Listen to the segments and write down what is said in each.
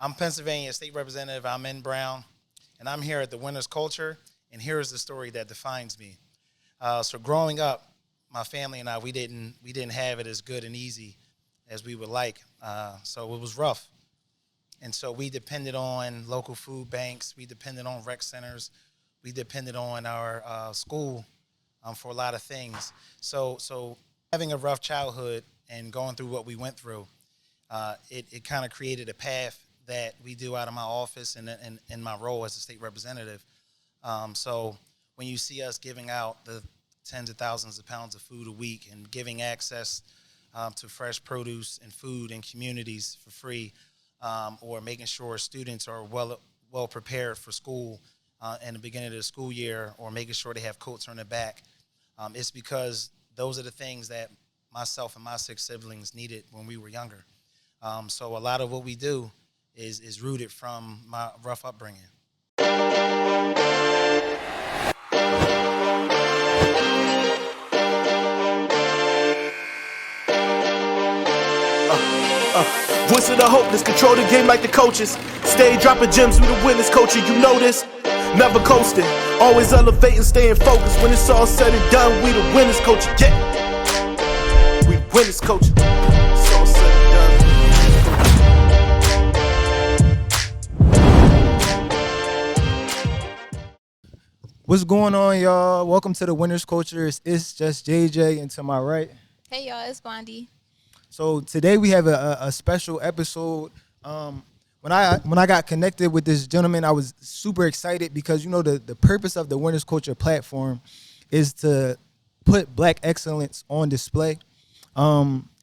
I'm Pennsylvania State Representative. I'm in Brown, and I'm here at the Winners Culture, and here's the story that defines me. So growing up, my family and I, we didn't have it as good and easy as we would like. So it was rough. And so we depended on local food banks. We depended on rec centers. We depended on our school for a lot of things. So having a rough childhood and going through what we went through, it kind of created a path that we do out of my office and in my role as a state representative. So when you see us giving out the tens of thousands of pounds of food a week and giving access to fresh produce and food in communities for free, or making sure students are well prepared for school in the beginning of the school year, or making sure they have coats on their back, it's because those are the things that myself and my 6 siblings needed when we were younger. So a lot of what we do is rooted from my rough upbringing. Voice of the hopeless, control the game like the coaches. Stay dropping gems, we the winners, culture, you know this. Never coasting, always elevating, staying focused. When it's all said and done, we the winners, culture, yeah. We the winners, culture. It's all said and done. What's going on, y'all? Welcome to the Winners Culture. It's just JJ, and to my right. Hey y'all, it's Bondi. So today we have a special episode. When I got connected with this gentleman, I was super excited because the purpose of the Winners Culture platform is to put Black excellence on display,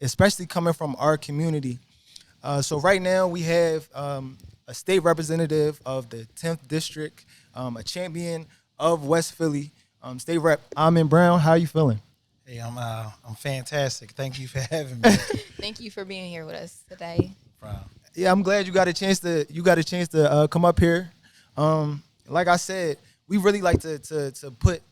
especially coming from our community. So right now we have a state representative of the 10th district, a champion of West Philly, state rep. I'm in Brown. How you feeling? Hey, I'm fantastic. Thank you for having me. Thank you for being here with us today. Yeah, I'm glad you got a chance to come up here. Like I said, we really like to put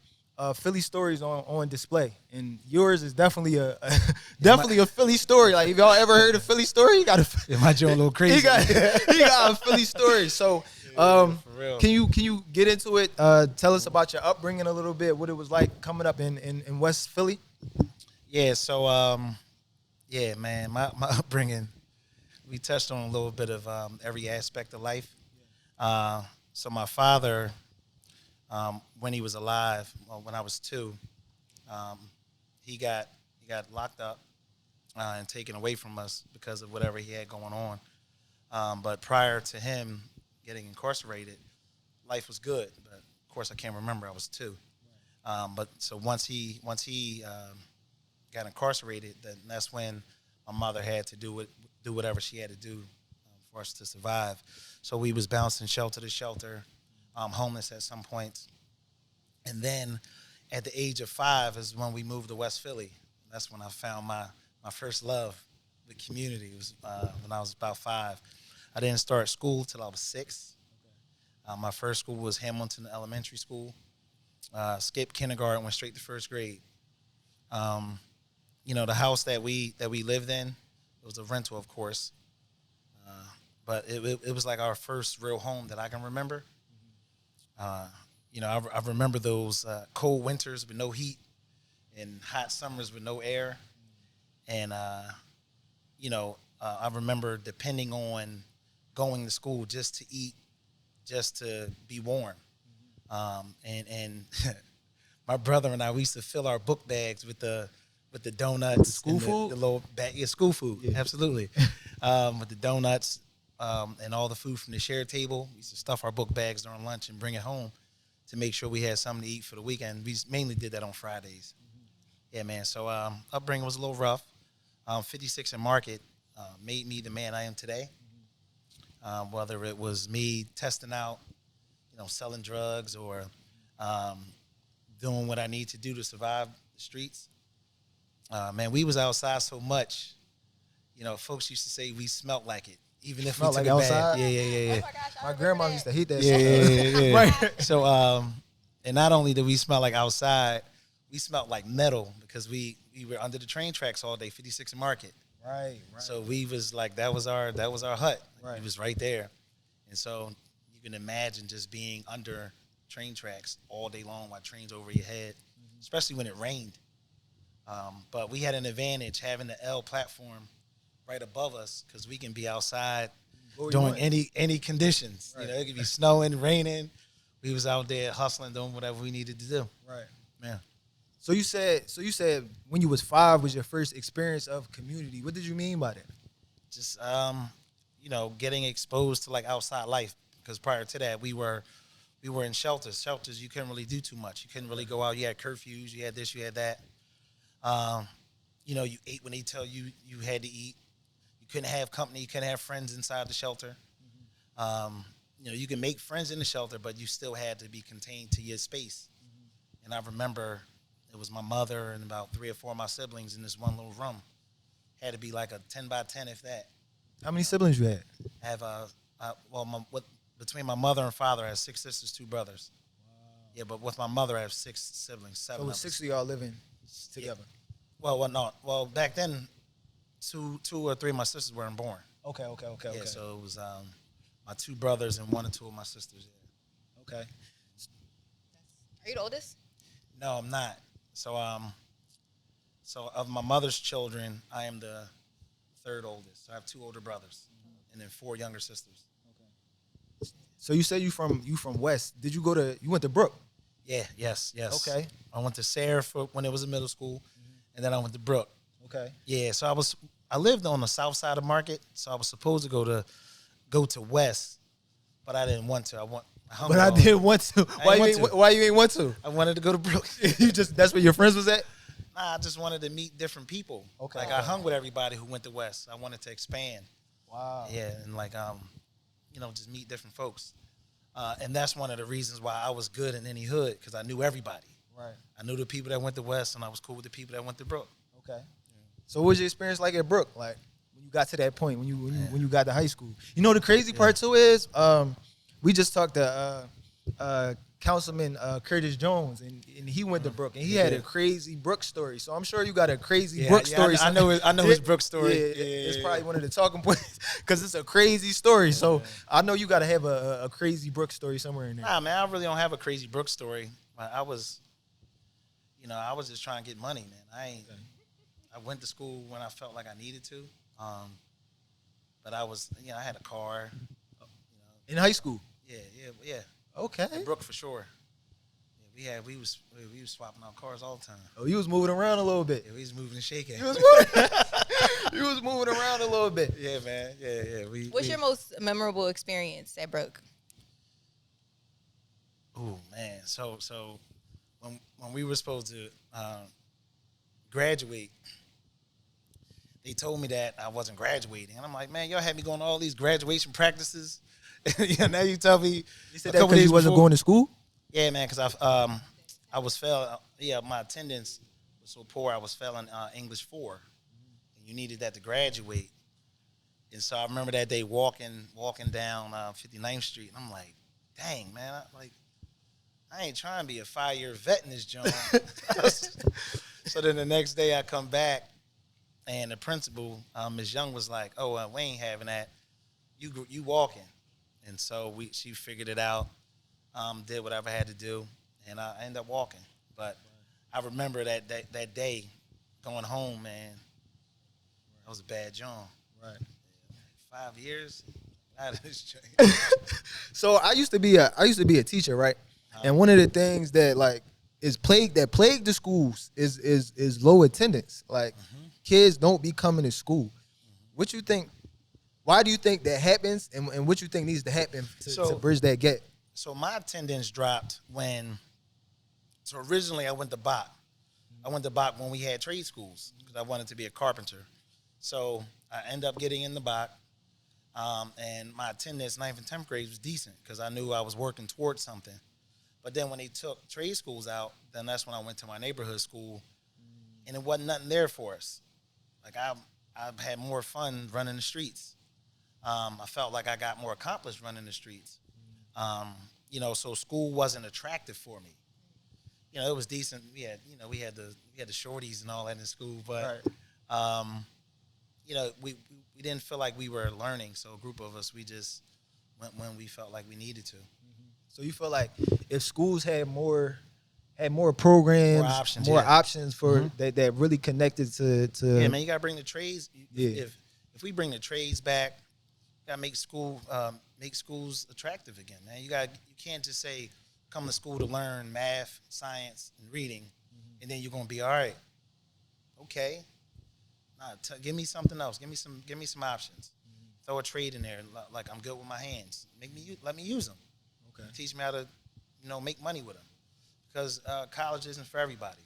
Philly stories on display, and yours is definitely a Philly story. Like if y'all ever heard a Philly story, you got Yeah, my joint a little crazy. he got a Philly story. So for real. can you get into it? Tell us about your upbringing a little bit, what it was like coming up in West Philly. Yeah, so man, my upbringing, we touched on a little bit of every aspect of life. So my father, when he was alive, when I was 2, he got locked up and taken away from us because of whatever he had going on. But prior to him getting incarcerated, life was good. But of course, I can't remember. I was 2. But so once he got incarcerated, then that's when my mother had to do whatever she had to do for us to survive. So we was bouncing shelter to shelter, homeless at some points. And then at the age of 5 is when we moved to West Philly. That's when I found my first love with community. It was when I was about 5. I didn't start school till I was 6. My first school was Hamilton Elementary School. Skipped kindergarten, went straight to first grade. The house that we lived in, it was a rental, of course. But it was like our first real home that I can remember. I remember those cold winters with no heat and hot summers with no air. And, I remember depending on going to school just to eat, just to be warm. And my brother and I, we used to fill our book bags with the donuts. School food? The little bag, yeah, school food, yeah. Absolutely. With the donuts and all the food from the shared table. We used to stuff our book bags during lunch and bring it home to make sure we had something to eat for the weekend. We mainly did that on Fridays. Mm-hmm. Yeah, man. So upbringing was a little rough. 56 and Market made me the man I am today. Whether it was me testing out, selling drugs or doing what I need to do to survive the streets. Man, we was outside so much. Folks used to say we smelt like it, even if we took like a outside? bath. Yeah. Oh my gosh, I My remember grandma that. used to hate that Yeah, shit. yeah. Right. So, and not only did we smell like outside, we smelled like metal because we were under the train tracks all day, 56 and Market. Right. So we was like, that was our hut. Right. It was right there. And so you can imagine just being under train tracks all day long while trains over your head, especially when it rained. But we had an advantage having the L platform right above us because we can be outside during any conditions. Right. It could be snowing, raining. We was out there hustling, doing whatever we needed to do. Right. Yeah. So you said when you was 5 was your first experience of community. What did you mean by that? Just getting exposed to like outside life. Because prior to that, we were in shelters. Shelters, you couldn't really do too much. You couldn't really go out. You had curfews. You had this. You had that. You ate when they tell you had to eat. You couldn't have company. You couldn't have friends inside the shelter. You can make friends in the shelter, but you still had to be contained to your space. And I remember it was my mother and about 3 or 4 of my siblings in this one little room. Had to be like a 10 by 10, if that. How many siblings you had? I have between my mother and father, I have 6 sisters, 2 brothers. Wow. Yeah, but with my mother, I have 6 siblings, 7. So it was 6 of y'all living together. Yeah. Well, back then, 2 or 3 of my sisters weren't born. Okay. Yeah, so it was my 2 brothers and 1 or 2 of my sisters. Yeah. Okay. Are you the oldest? No, I'm not. So of my mother's children, I am the 3rd oldest. So I have 2 older brothers and then 4 younger sisters. Okay. So you say you from West. Did you went to Brook? Yeah, yes. Okay. I went to Sarah when it was in middle school, and then I went to Brook. Okay. Yeah, so I lived on the south side of Market, so I was supposed to go to West, but I didn't want to. I didn't want to. Why you ain't want to? I wanted to go to Brook. That's where your friends was at? Nah, I just wanted to meet different people. Okay. Like I hung with everybody who went to West. I wanted to expand. Wow. Yeah, and just meet different folks. And that's one of the reasons why I was good in any hood, because I knew everybody. Right. I knew the people that went to West, and I was cool with the people that went to Brook. Okay. So what was your experience like at Brook? Like when you got to that point, when you got to high school? The crazy part too is we just talked to Councilman Curtis Jones, and he went to Brook, and he had a crazy Brook story. So I'm sure you got a crazy Brook story. I know his Brook story. It's probably one of the talking points because it's a crazy story. Yeah. So I know you got to have a crazy Brook story somewhere in there. Nah, man, I really don't have a crazy Brook story. I was just trying to get money, man. I went to school when I felt like I needed to, but I had a car. In high school. Yeah. Okay. At Brook for sure. Yeah, we was swapping out cars all the time. Oh, you was moving around a little bit. Yeah, we was moving and shaking. You was moving around a little bit. Yeah, man. Yeah. What's your most memorable experience at Brook? Oh man, so when we were supposed to graduate, they told me that I wasn't graduating, and I'm like, man, y'all had me going to all these graduation practices. Now you tell me. You said that because you wasn't going to school? Yeah, man, because I was failing. Yeah, my attendance was so poor. I was failing English 4, and you needed that to graduate. And so I remember that day walking down 59th Street, and I'm like, dang, man, I ain't trying to be a 5-year vet in this joint. So then the next day I come back, and the principal, Ms. Young, was like, oh, we ain't having that. You walking. And so she figured it out, did whatever I had to do, and I ended up walking. But I remember that day going home, man. That was a bad job. Right. 5 years out of this joint. So I used to be a teacher, right? And one of the things that plagued the schools is low attendance. Like kids don't be coming to school. What you think? Why do you think that happens, and what you think needs to happen to bridge that gap? So my attendance dropped so originally I went to Bach. I went to Bach when we had trade schools because I wanted to be a carpenter. So I ended up getting in the Bach, and my attendance 9th and 10th grade was decent because I knew I was working towards something. But then when they took trade schools out, then that's when I went to my neighborhood school, and it wasn't nothing there for us. Like I've had more fun running the streets. I felt like I got more accomplished running the streets. So school wasn't attractive for me. It was decent. We had the shorties and all that in school, but we didn't feel like we were learning. So a group of us, we just went when we felt like we needed to. So you feel like if schools had more programs, More options, options for that really connected to Yeah, man, you gotta bring the trades. Yeah. If we bring the trades back, you gotta make schools attractive again, man. You can't just say come to school to learn math, science, and reading, and then you're gonna be all right. Okay, give me something else. Give me some options. Throw a trade in there. Like I'm good with my hands. Let me use them. Okay. Teach me how to, make money with them, because college isn't for everybody.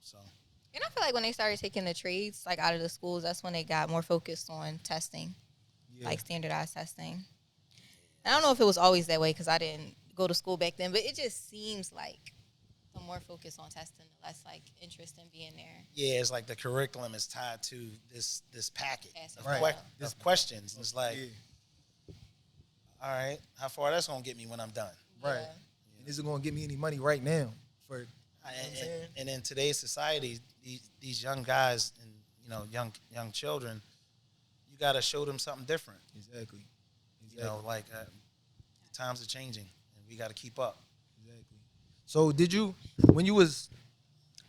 So. And I feel like when they started taking the trades like out of the schools, that's when they got more focused on testing, like standardized testing. And I don't know if it was always that way because I didn't go to school back then, but it just seems like the more focus on testing, the less like interest in being there. Yeah, it's like the curriculum is tied to this packet Right. of questions. It's like, all right, how far that's gonna get me when I'm done? Right. Yeah. And is it going to get me any money right now? And in today's society, these young guys and young children, you got to show them something different. Exactly. Times are changing, and we got to keep up. Exactly. So did you, when you was,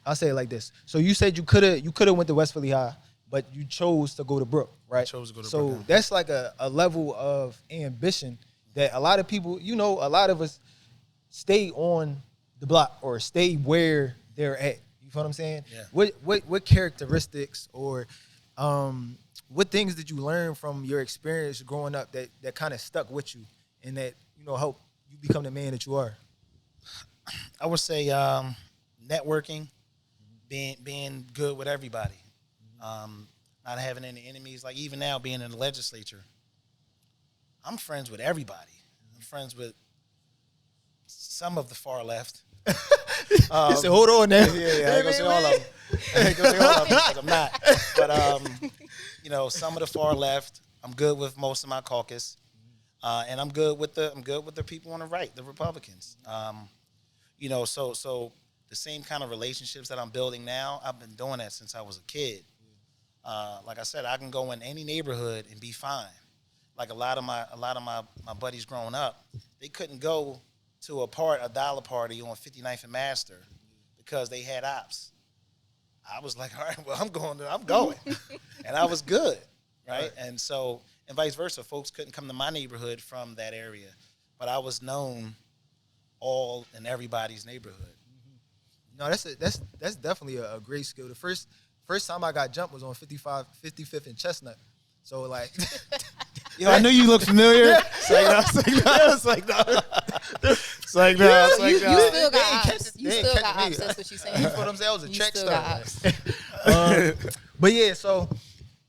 I'll say it like this. So you said you could have went to West Philly High, but you chose to go to Brook, right? I chose to go to so Brook. that's like a level of ambition that a lot of people, a lot of us stay on the block or stay where they're at. You feel what I'm saying? Yeah. What characteristics or what things did you learn from your experience growing up that kind of stuck with you and that helped you become the man that you are? I would say networking, being good with everybody, not having any enemies. Like even now, being in the legislature, I'm friends with everybody. I'm friends with some of the far left. He said, "Hold on now." Yeah, I ain't gonna say all of them. I ain't gonna say all of them because I'm not. But some of the far left, I'm good with most of my caucus, and I'm good with the people on the right, the Republicans. So the same kind of relationships that I'm building now, I've been doing that since I was a kid. Like I said, I can go in any neighborhood and be fine. Like a lot of my buddies growing up, they couldn't go to a dollar party on 59th and Master because they had ops. I was like, all right, well, I'm going. And I was good, right? And so, and vice versa, folks couldn't come to my neighborhood from that area, but I was known all in everybody's neighborhood. No, that's definitely a great skill. The first time I got jumped was on 55th and Chestnut. So like, Yo, I knew you looked familiar. It's like no. You still got ops. You still got ops. That's what you're saying. You know what I'm saying? I was a You track still star. got ops. But yeah, so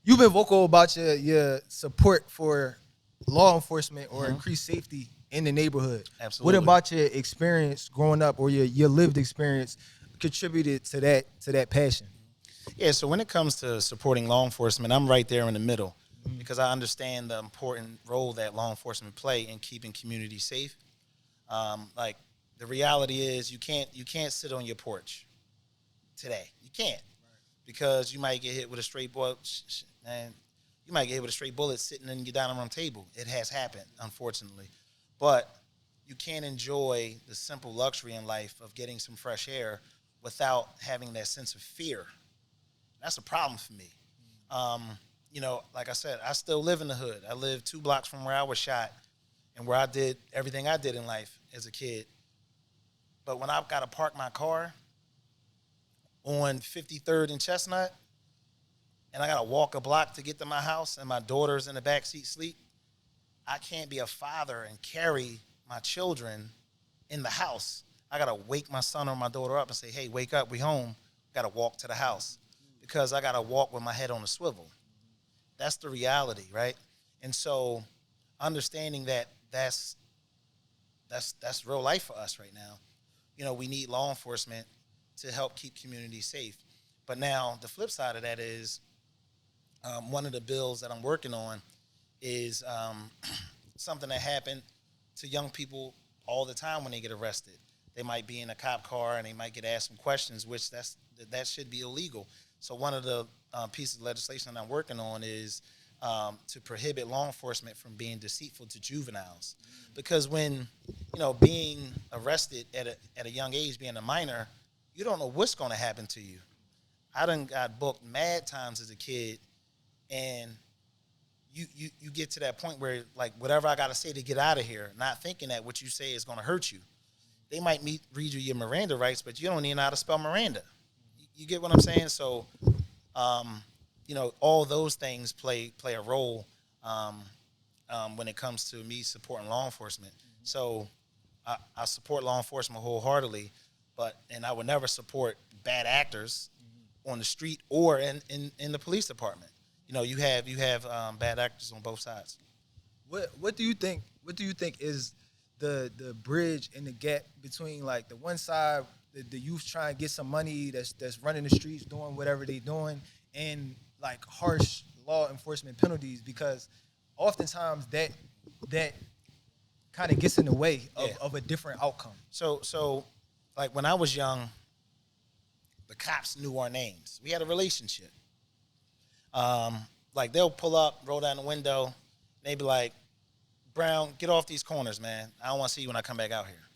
you've been vocal about your support for law enforcement or increased safety in the neighborhood. Absolutely. What about your experience growing up or your lived experience contributed to that passion? Yeah, so when it comes to supporting law enforcement, I'm right there in the middle because I understand the important role that law enforcement play in keeping communities safe. Like the reality is you can't sit on your porch today. You can't because you might get hit with a straight bullet and you might get hit with a straight bullet sitting in your dining room table. It has happened, unfortunately. But you can't enjoy the simple luxury in life of getting some fresh air without having that sense of fear. That's a problem for me. Like I said, I still live in the hood. I live 2 blocks from where I was shot and where I did everything I did in life as a kid. But when I've got to park my car on 53rd and Chestnut and I got to walk a block to get to my house and my daughter's in the backseat sleep, I can't be a father and carry my children in the house. I got to wake my son or my daughter up and say, hey, wake up, we home. Got to walk to the house because I got to walk with my head on a swivel. That's the reality, right? And so understanding that that's real life for us right now. We need law enforcement to help keep communities safe. But now the flip side of that is one of the bills that I'm working on is something that happened to young people all the time when they get arrested. They might be in a cop car and they might get asked some questions, which that should be illegal. So one of the piece of legislation that I'm working on is to prohibit law enforcement from being deceitful to juveniles, because when being arrested at a young age, being a minor, you don't know what's going to happen to you. I done got booked mad times as a kid, and you get to that point where, like, whatever I got to say to get out of here, not thinking that what you say is going to hurt you. They might read you your Miranda rights, but you don't even know how to spell Miranda. You get what I'm saying? So, all those things play a role when it comes to me supporting law enforcement. So I support law enforcement wholeheartedly, and I would never support bad actors on the street or in the police department. You have bad actors on both sides. What do you think? What do you think is the bridge and the gap between, like, the one side, the youth trying to get some money that's running the streets, doing whatever they doing, and, like, harsh law enforcement penalties? Because oftentimes that kind of gets in the way of a different outcome. So like, when I was young, the cops knew our names. We had a relationship. Like, they'll pull up, roll down the window, and they be like, "Brown, get off these corners, man. I don't want to see you when I come back out here."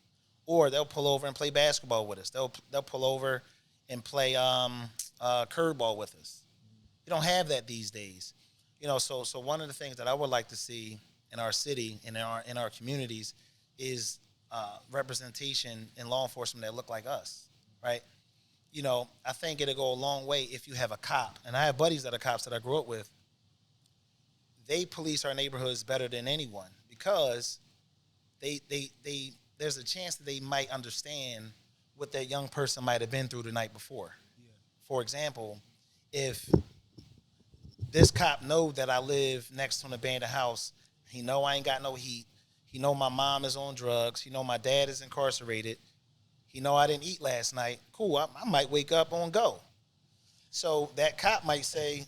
Or they'll pull over and play basketball with us. They'll pull over and play curveball with us. You don't have that these days. So one of the things that I would like to see in our city and in our communities is representation in law enforcement that look like us, right? I think it'll go a long way if you have a cop, and I have buddies that are cops that I grew up with. They police our neighborhoods better than anyone, because they there's a chance that they might understand what that young person might have been through the night before. Yeah. For example, if this cop know that I live next to an abandoned house, he know I ain't got no heat, he know my mom is on drugs, he know my dad is incarcerated, he know I didn't eat last night, cool, I might wake up on go. So that cop might say,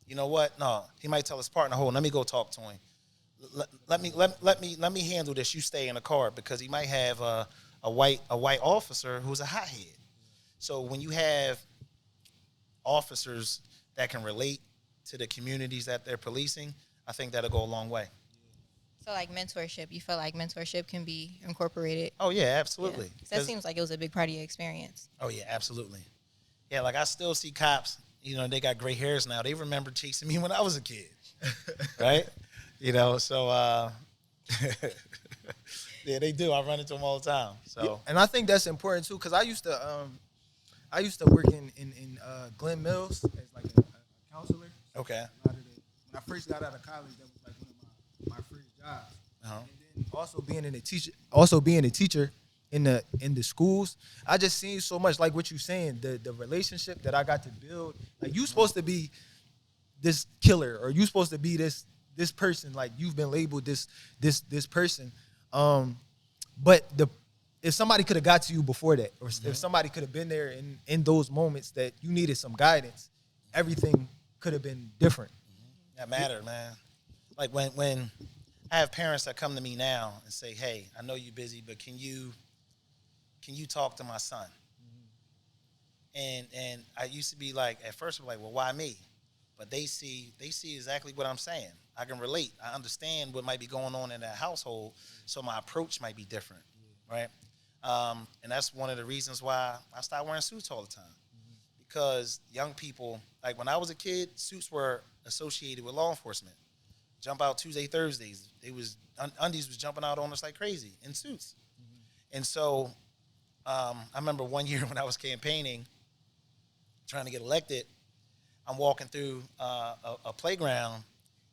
you know what? No, he might tell his partner, "Hold on, let me go talk to him. Let me handle this. You stay in the car," because he might have a white officer who's a hothead. So when you have officers that can relate to the communities that they're policing, I think that'll go a long way. So, like, mentorship, you feel like mentorship can be incorporated? Oh yeah, absolutely. Yeah. That seems like it was a big part of your experience. Oh yeah, absolutely. Yeah, like, I still see cops. They got gray hairs now. They remember chasing me when I was a kid, right? So yeah, they do. I run into them all the time. So, yeah, and I think that's important too, because I used to work in Glen Mills as, like, a counselor. Okay. When I first got out of college, that was, like, one of my first jobs. Uh-huh. And then also being a teacher in the schools, I just seen so much, like what you're saying, the relationship that I got to build. Like, you supposed to be this killer, or you supposed to be this person, like, you've been labeled this person. But if somebody could have got to you before that, or if somebody could have been there in those moments that you needed some guidance, everything could have been different. That mattered, man. Like, when I have parents that come to me now and say, "Hey, I know you're busy, but can you talk to my son?" And I used to be like, at first I'm like, "Well, why me?" But they see exactly what I'm saying. I can relate. I understand what might be going on in that household, so my approach might be different, right? And that's one of the reasons why I started wearing suits all the time. Because young people, like, when I was a kid, suits were associated with law enforcement. Jump out Tuesday, Thursdays. Undies was jumping out on us like crazy in suits. And so I remember one year when I was campaigning, trying to get elected, I'm walking through a playground,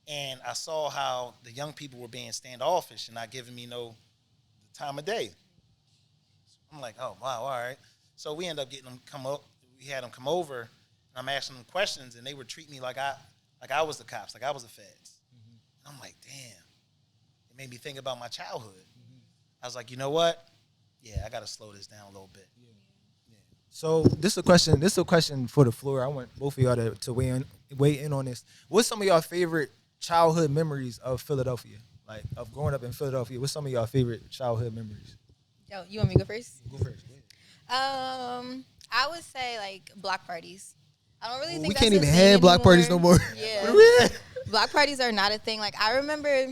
and I saw how the young people were being standoffish and not giving me no time of day. I'm like, oh, wow, all right. So we ended up getting them come up. We had them come over, and I'm asking them questions, and they would treat me like I was the cops, like I was the feds. I'm like, damn. It made me think about my childhood. I was like, you know what? Yeah, I got to slow this down a little bit. Yeah. So this is a question for the floor. I want both of y'all to weigh in on this. What's some of y'all favorite childhood memories of Philadelphia? Like, of growing up in Philadelphia, what's some of y'all favorite childhood memories? Yo, you want me to go first? Go first. I would say, like, block parties. I don't really think we that's can't a even thing have block parties no anymore. more. Yeah. Block parties are not a thing. Like, I remember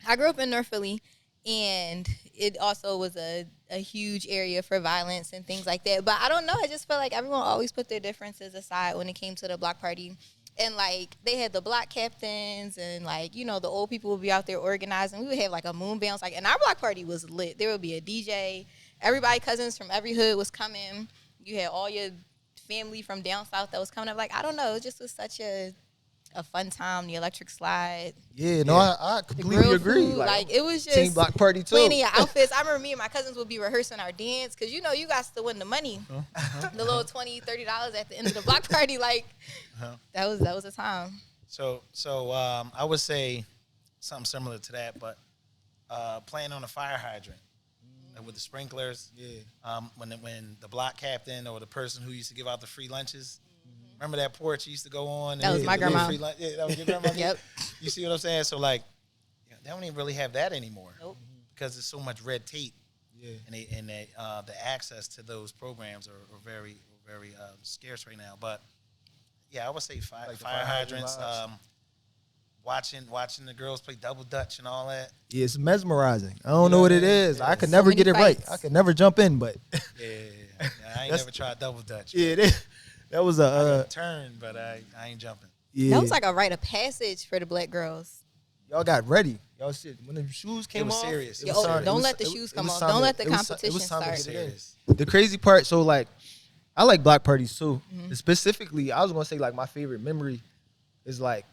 I grew up in North Philly, and it also was a huge area for violence and things like that. But I don't know. I just felt like everyone always put their differences aside when it came to the block party. And, like, they had the block captains and, like, you know, the old people would be out there organizing. We would have, like, a moon bounce. Like, and our block party was lit. There would be a DJ. Everybody, cousins from every hood was coming. You had all your family from down south that was coming up. Like, I don't know. It just was such a fun time. The electric slide. Yeah, no, I completely Grilled agree. food, like, it was just team block party too. planning your outfits. I remember me and my cousins would be rehearsing our dance because, you know, you got to win the money, the little $20, $30 at the end of the block party. Like, that was a time. So I would say something similar to that, but playing on a fire hydrant with the sprinklers. Yeah. When the block captain or the person who used to give out the free lunches. Remember that porch you used to go on? That was my grandma. Yeah, that was your grandma? Yep. You see what I'm saying? So, like, they don't even really have that anymore. Nope. Because there's so much red tape. Yeah. And the access to those programs are very, very scarce right now. But, yeah, I would say fire hydrants, watching the girls play double dutch and all that. Yeah, it's mesmerizing. I don't know what it is. I could So never many get it right. fights. I could never jump in, but Yeah. I ain't never tried double dutch. yeah, that was a turn, but I ain't jumping. yeah. That was like a rite of passage for the black girls. Y'all got ready. Y'all shit. When the shoes came was off, serious. it Yo, was time- don't it was- let the it- shoes it come was off. time Don't to- let the it was- it competition was time to start. get it in. Serious. The crazy part, so like, I like block parties too. Specifically, I was gonna say like my favorite memory is like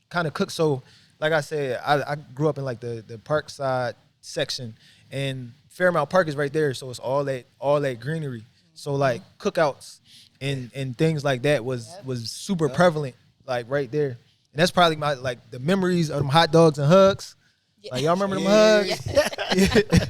kind of cook. So, like I said, I grew up in like the Parkside section, and Fairmount Park is right there. So it's all that greenery. So like cookouts and things like that was super prevalent, like right there. And that's probably my like the memories of them hot dogs and hugs. Yeah. Like y'all remember them Yeah. hugs? Yeah.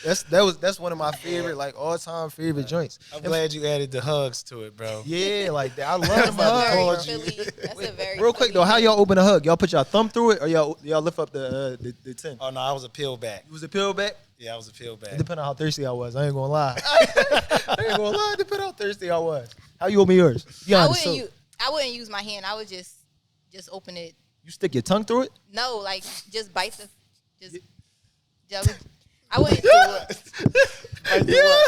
That's one of my favorite like all time favorite joints. I'm glad you added the hugs to it, bro. Yeah, like that. I love That's them a hugs. very called you. Philly. That's a very Real quick Philly though, how thing. y'all open a hug? Y'all put y'all thumb through it, or y'all lift up the 10? Oh, no, I was a peel back. It was a peel back. Yeah, I was a peel back. It depended on how thirsty I was. I ain't gonna lie. I ain't gonna lie. It depended on how thirsty I was. How you open yours? Be honest, I wouldn't use my hand. I would just open it. you stick your tongue through it? No, like just bite the. I wouldn't do it.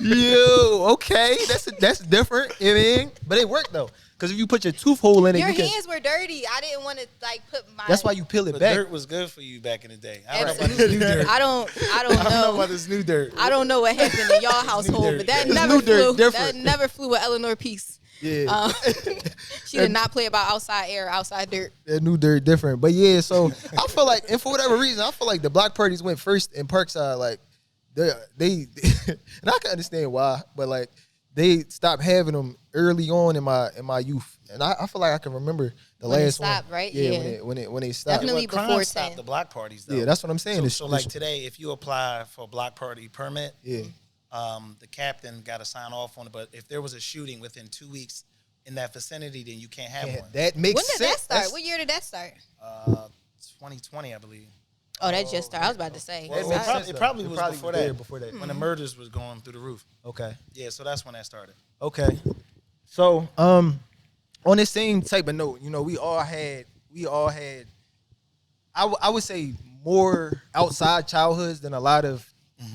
Yo, okay, that's different. I mean, but it worked though, because if you put your tooth hole in it, Your you can. hands were dirty. I didn't want to like put my. That's why you peel it But back. dirt was good for you back in the day. I don't know about this Absolutely. new dirt. I don't I don't know know. about this new dirt. I don't know what happened in y'all household, but that This never new dirt flew. That different. never flew with Eleanor Peace. Yeah, She did not play about outside air, outside dirt. that new dirt different. But yeah, so I feel like, and for whatever reason, I feel like the block parties went first in Parkside. Like they and I can understand why, but like they stopped having them early on in my youth, and I feel like I can remember the When it last stopped, one. right? Yeah, Yeah. when they stopped. Definitely Well, crime before stopped 10. the block parties, though. Yeah, that's what I'm saying. So, It's- so it's- like today, if you apply for a block party permit, yeah, the captain got to sign off on it. But if there was a shooting within 2 weeks in that vicinity, then you can't have one. that makes When sense. did that start? That's- What year did that start? 2020, I believe. Oh, that just started. I was about to say. Well, That makes sense, it though. probably was before that. yeah, before that. When the murders was going through the roof. Okay. Yeah, so that's when that started. Okay. So, on this same type of note, you know, we all had, I would say more outside childhoods than a lot of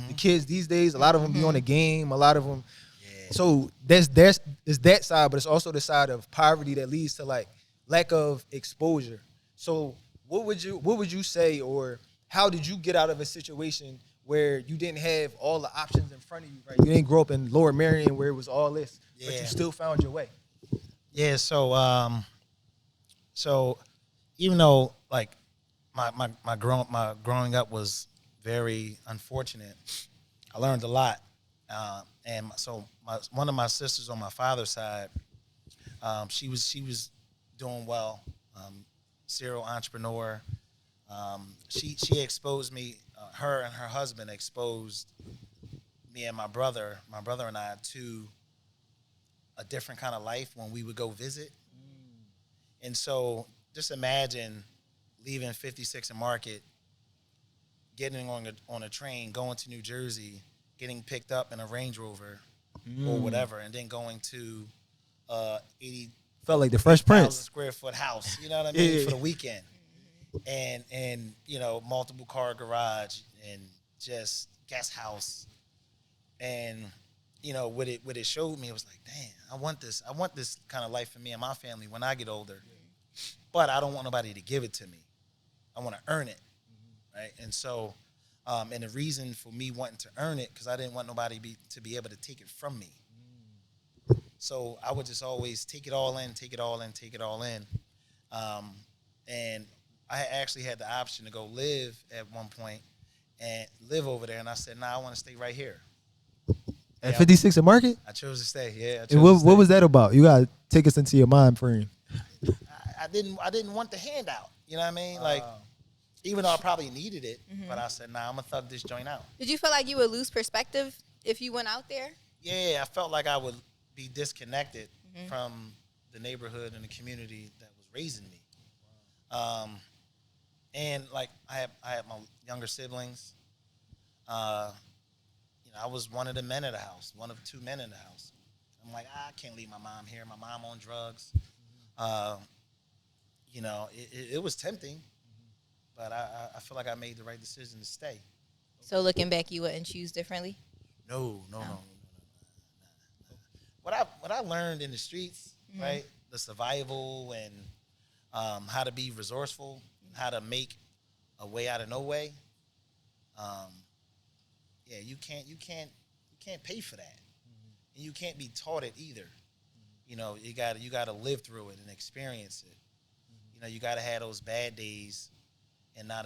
the kids these days. A lot of them be on the game. A lot of them. Yeah. So there's that side, but it's also the side of poverty that leads to like lack of exposure. So what would you say, or how did you get out of a situation where you didn't have all the options in front of you, right? You didn't grow up in Lower Merion where it was all this, but you Yeah. still found your way. Yeah, so even though like my growing up was very unfortunate, I learned a lot, and so one of my sisters on my father's side, she was doing well, serial entrepreneur. She exposed me. Her and her husband exposed me and my brother and I to a different kind of life when we would go visit. And so just imagine leaving 56 and Market, getting on a train, going to New Jersey, getting picked up in a Range Rover or whatever, and then going to 80 Felt like the Fresh Prince. square foot house. You know what I mean? Yeah. For the weekend, and multiple car garage and just guest house, and what it showed me, it was like, damn, I want this kind of life for me and my family when I get older, but I don't want nobody to give it to me. I want to earn it, right? And so, and the reason for me wanting to earn it, because I didn't want nobody to be able to take it from me. So I would just always take it all in. And I actually had the option to go live at one point and live over there. And I said, nah, I want to stay right here. At 56 and Market? I chose to stay, yeah. And what was that about? You got to take us into your mind frame. I didn't want the handout. You know what I mean? Like, even though I probably needed it, but I said, nah, I'm going to thug this joint out. Did you feel like you would lose perspective if you went out there? Yeah, I felt like I would be disconnected from the neighborhood and the community that was raising me. And like I had my younger siblings. I was one of the men of the house, one of two men in the house. I'm like, I can't leave my mom here. My mom on drugs. It was tempting, but I feel like I made the right decision to stay. So looking back, you wouldn't choose differently? No. What I learned in the streets, right? The survival and how to be resourceful, and how to make a way out of no way. You can't pay for that, and you can't be taught it either. You got to live through it and experience it. You got to have those bad days, and not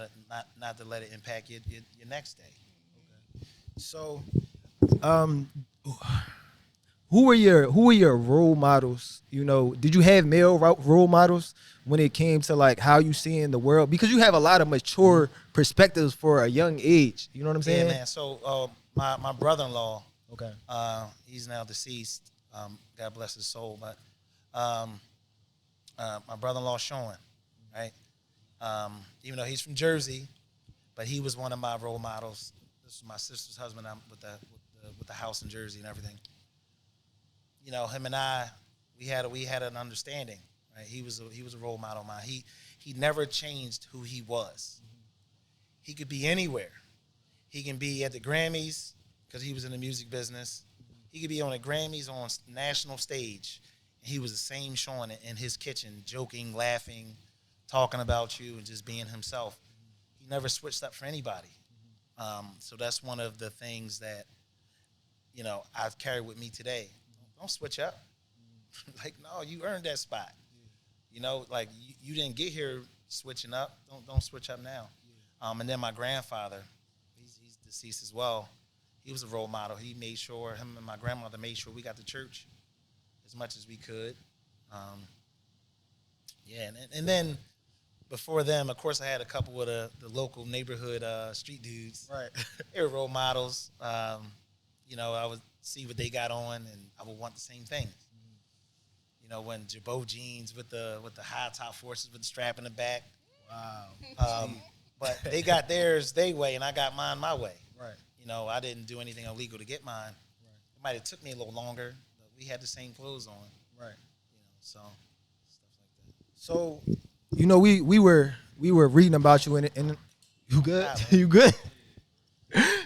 to let it impact your next day. Okay. So, who were your role models? Did you have male role models when it came to like how you seeing the world? Because you have a lot of mature perspectives for a young age. You know what I'm saying? Yeah, man. So my brother-in-law, okay, he's now deceased. God bless his soul. But my brother-in-law Sean, right? Even though he's from Jersey, but he was one of my role models. This is my sister's husband. I'm with the house in Jersey and everything. Him and I, we had an understanding, right? He was a role model of mine. He never changed who he was. He could be anywhere. He can be at the Grammys because he was in the music business. He could be on the Grammys on national stage. He was the same Sean in his kitchen, joking, laughing, talking about you, and just being himself. He never switched up for anybody. So that's one of the things that I've carried with me today. Don't switch up. Like, no, you earned that spot. Like you didn't get here switching up. Don't switch up now. And then my grandfather, he's deceased as well. He was a role model. He made sure, him and my grandmother made sure we got to church as much as we could. And then before them, of course, I had a couple of the local neighborhood street dudes. right. They were role models. I would see what they got on, and I would want the same thing. When Jabot jeans with the high top forces with the strap in the back. Wow. But they got theirs their way, and I got mine my way. Right. I didn't do anything illegal to get mine. Right. It might have took me a little longer, but we had the same clothes on. Right. So stuff like that. So, we were reading about you in you good? Nah, You good?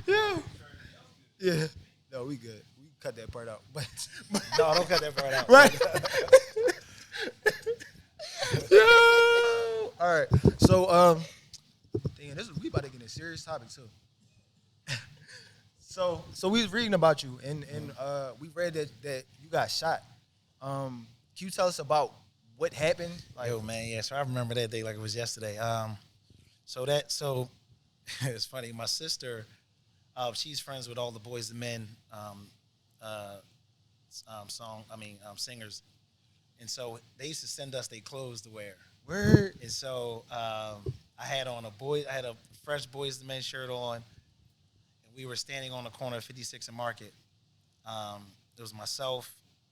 Yeah. Yeah. No, we good. We cut that part out. But No, don't cut that part out. right. Yeah. All right. So, we about to get a serious topic too. So we was reading about you, and we read that you got shot. Can you tell us about what happened? Yo, man, yeah. So I remember that day like it was yesterday. So it's funny. My sister, she's friends with all the Boys and Men singers, and so they used to send us their clothes to wear. Word. And so I had a fresh Boys and Men shirt on, and we were standing on the corner of 56 and Market. It was myself,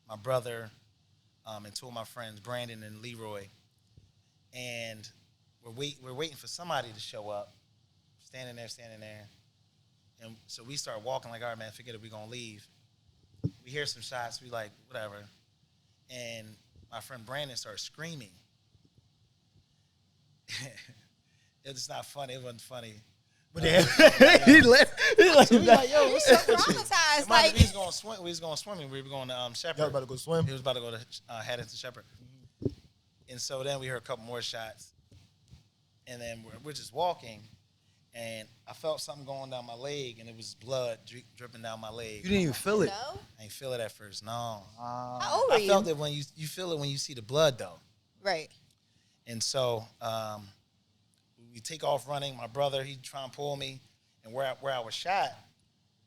my brother, and two of my friends, Brandon and Leroy, and we're waiting for somebody to show up. Standing there, and so we start walking like, all right, man, forget it, we're gonna leave. We hear some shots, we like, whatever, and my friend Brandon started screaming. It's not funny. It wasn't funny. But he left. So we like, yo, what's up with you? Traumatized, Mind you, like- we was going swim. We was going swimming. We were going to Shepherd. Y'all about to go swim? He was about to go to Haddington Shepherd. And so then we heard a couple more shots, and then we're just walking, and I felt something going down my leg, and it was blood dripping down my leg. You didn't even feel it. No? I ain't feel it at first. No. How old were I you? felt it when you feel it when you see the blood though. Right. And so we take off running. My brother, he trying to pull me, and where I was shot,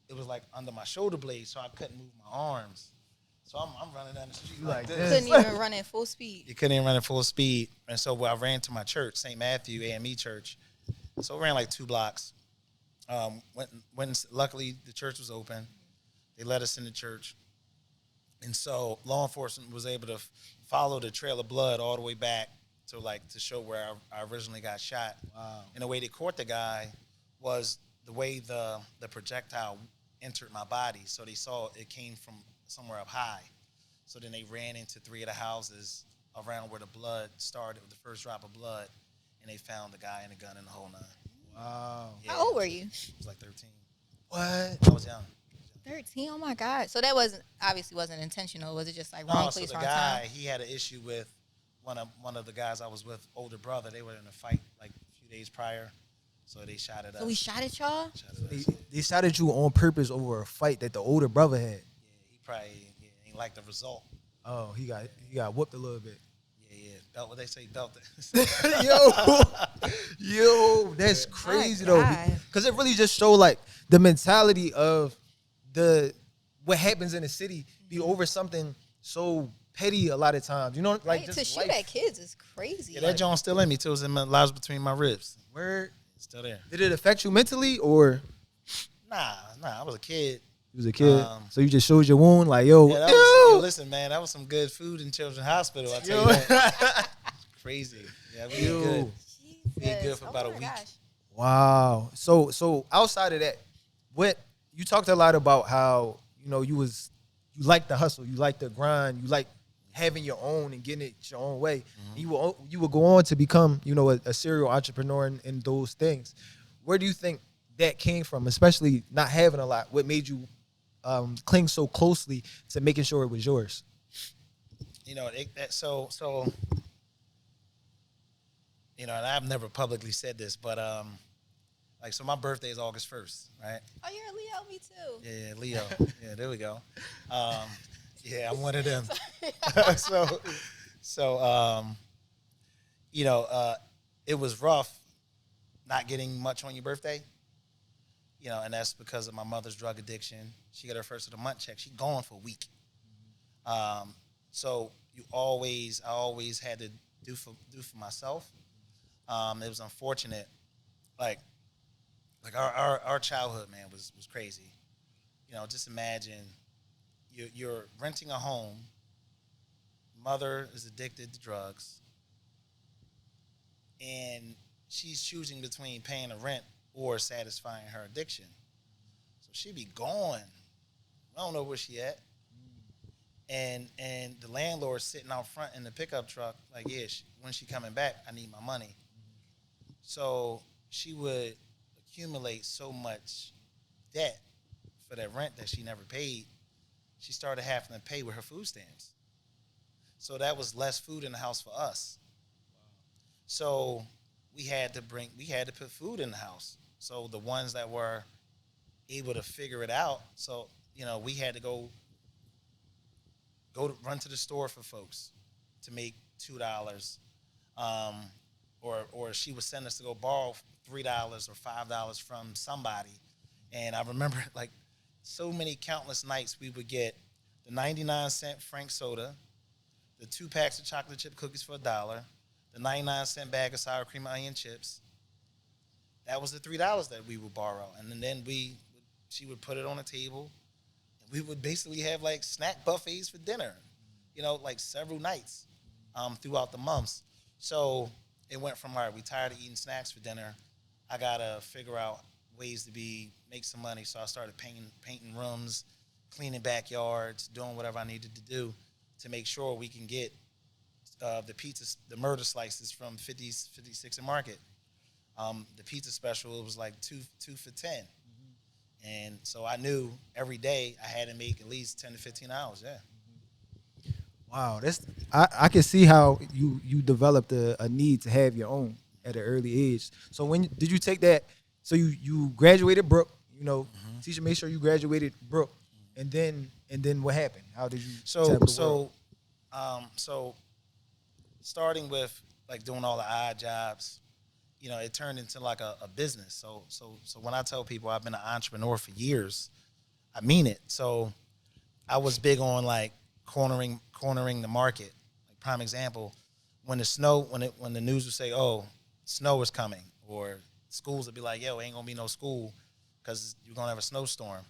it was like under my shoulder blade, so I couldn't move my arms. So I'm running down the street like this. Couldn't even run at full speed. You couldn't even run at full speed. And so I ran to my church, St. Matthew AME Church. So I ran like 2 blocks. Luckily, the church was open. They let us in the church. And so law enforcement was able to follow the trail of blood all the way back to show where I originally got shot. Wow. And the way they caught the guy was the way the projectile entered my body. So they saw it came from somewhere up high. So then they ran into 3 of the houses around where the blood started, with the first drop of blood, and they found the guy and the gun and the whole 9. Wow. Yeah. How old were you? I was like 13. What? I was young. 13. Oh my God. So that obviously wasn't intentional. Was it just like No, wrong so place, the wrong guy, time? he had an issue with one of the guys I was with, older brother. They were in a fight like a few days prior, so they shot at us. So he shot at y'all? Shot at us. They shot at you on purpose over a fight that the older brother had. Yeah, he probably ain't like the result. Oh, he got whooped a little bit. Yeah. Belt, what they say, belt it. Yo, that's crazy though, God. because it really just showed like the mentality of what happens in the city be over something so petty a lot of times. You know, like Right, just to shoot life. at kids is crazy. Yeah, that joint still in me too. It's in my lies between my ribs. Word. It's still there. Did it affect you mentally, or Nah. I was a kid. you was a kid, Um, so you just showed your wound, like yo, Yeah, ew. listen, man, that was some good food in Children's Hospital. I tell Yo. you that. Crazy. Yeah, we Yo. did good. Jesus. We did good for about a my week. gosh. Wow. So outside of that, what you talked a lot about how you like the hustle, you like the grind, you like having your own and getting it your own way. Mm-hmm. You will go on to become a serial entrepreneur in those things. Where do you think that came from, especially not having a lot? What made you cling so closely to making sure it was yours? And I've never publicly said this, but so my birthday is August 1st, right? Oh, you're a Leo, me too. Yeah, Leo. Yeah, there we go. Yeah, I'm one of them. It was rough not getting much on your birthday. And that's because of my mother's drug addiction. She got her first of the month check. She gone for a week. So I always had to do for myself. It was unfortunate. Like our childhood, man, was crazy. Just imagine you're renting a home. Mother is addicted to drugs, and she's choosing between paying the rent or satisfying her addiction. So she be gone. I don't know where she at. And the landlord's sitting out front in the pickup truck, like, yeah, when she coming back, I need my money. So she would accumulate so much debt for that rent that she never paid. She started having to pay with her food stamps. So that was less food in the house for us. So we had to put food in the house. So the ones that were able to figure it out, so we had to go to run to the store for folks to make $2, or she would send us to go borrow $3 or $5 from somebody. And I remember like so many countless nights we would get the 99-cent Frank soda, the 2 packs of chocolate chip cookies for $1, the 99-cent bag of sour cream and onion chips. That was the $3 that we would borrow, and then she would put it on the table. We would basically have like snack buffets for dinner, like several nights throughout the months. So it went from, all right, we tired of eating snacks for dinner. I got to figure out ways to make some money. So I started painting rooms, cleaning backyards, doing whatever I needed to do to make sure we can get the murder slices from 56 and Market. The pizza special, it was like two for 10. And so I knew every day I had to make at least 10 to 15 hours, yeah. Wow, I can see how you developed a need to have your own at an early age. So when did you take that? So you graduated Brooke, teacher made sure you graduated Brooke, and then what happened? How did you tackle the world? So starting with like doing all the odd jobs, it turned into like a business. So when I tell people I've been an entrepreneur for years, I mean it. So I was big on like cornering the market. Like prime example, when the news would say, "Oh, snow is coming," or schools would be like, "Yo, ain't gonna be no school because you're gonna have a snowstorm."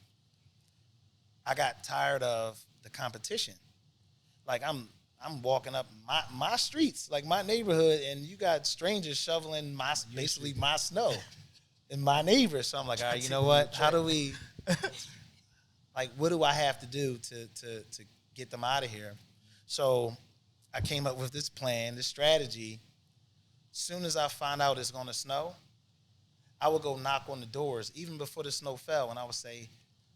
I got tired of the competition. Like I'm walking up my streets, like my neighborhood, and you got strangers shoveling basically my snow in my neighbors. So I'm like, all right, you know what? How do we, like, what do I have to do to get them out of here? So I came up with this plan, this strategy. As soon as I find out it's going to snow, I would go knock on the doors, even before the snow fell, and I would say,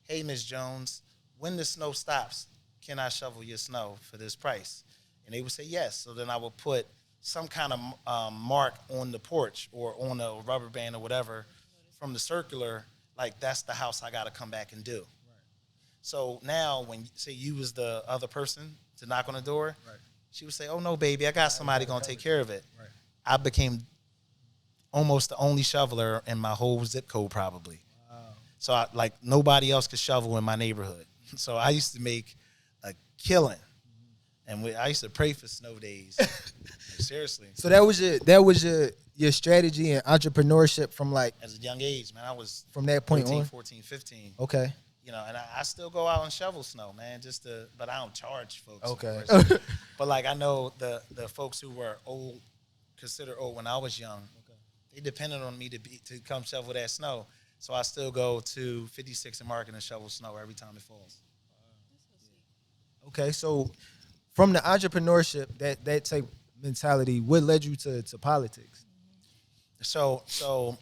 "Hey, Miss Jones, when the snow stops, can I shovel your snow for this price?" And they would say yes. So then I would put some kind of mark on the porch or on a rubber band or whatever from the circular, like that's the house I got to come back and do. Right. So now when, say you was the other person to knock on the door, right, she would say, "Oh, no, baby, I got somebody going to take care of it." Right. I became almost the only shoveler in my whole zip code probably. Wow. So nobody else could shovel in my neighborhood. So I used to make a killing. And I used to pray for snow days. Like, seriously. So that was your strategy and entrepreneurship from like as a young age, man. I was from that point 13, on 14, 15. Okay. And I still go out and shovel snow, man, but I don't charge folks. Okay. But like I know the folks who were considered old when I was young, okay, they depended on me to come shovel that snow. So I still go to 56 and Market and shovel snow every time it falls. Okay, so from the entrepreneurship, that type mentality, what led you to politics? So, oh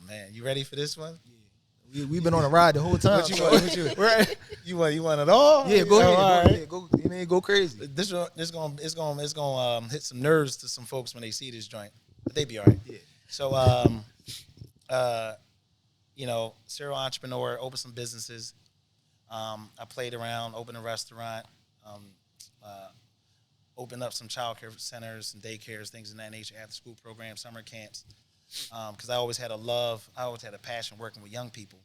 man, you ready for this one? Yeah. We've been on a ride the whole time. What you want? Right? You want it all? Yeah, go ahead. All right. Go crazy. This gonna hit some nerves to some folks when they see this joint, but they be all right. Yeah. So serial entrepreneur, opened some businesses. I played around, opened a restaurant. Open up some child care centers and daycares, things in that nature, after school programs, summer camps, because I always had a passion working with young people.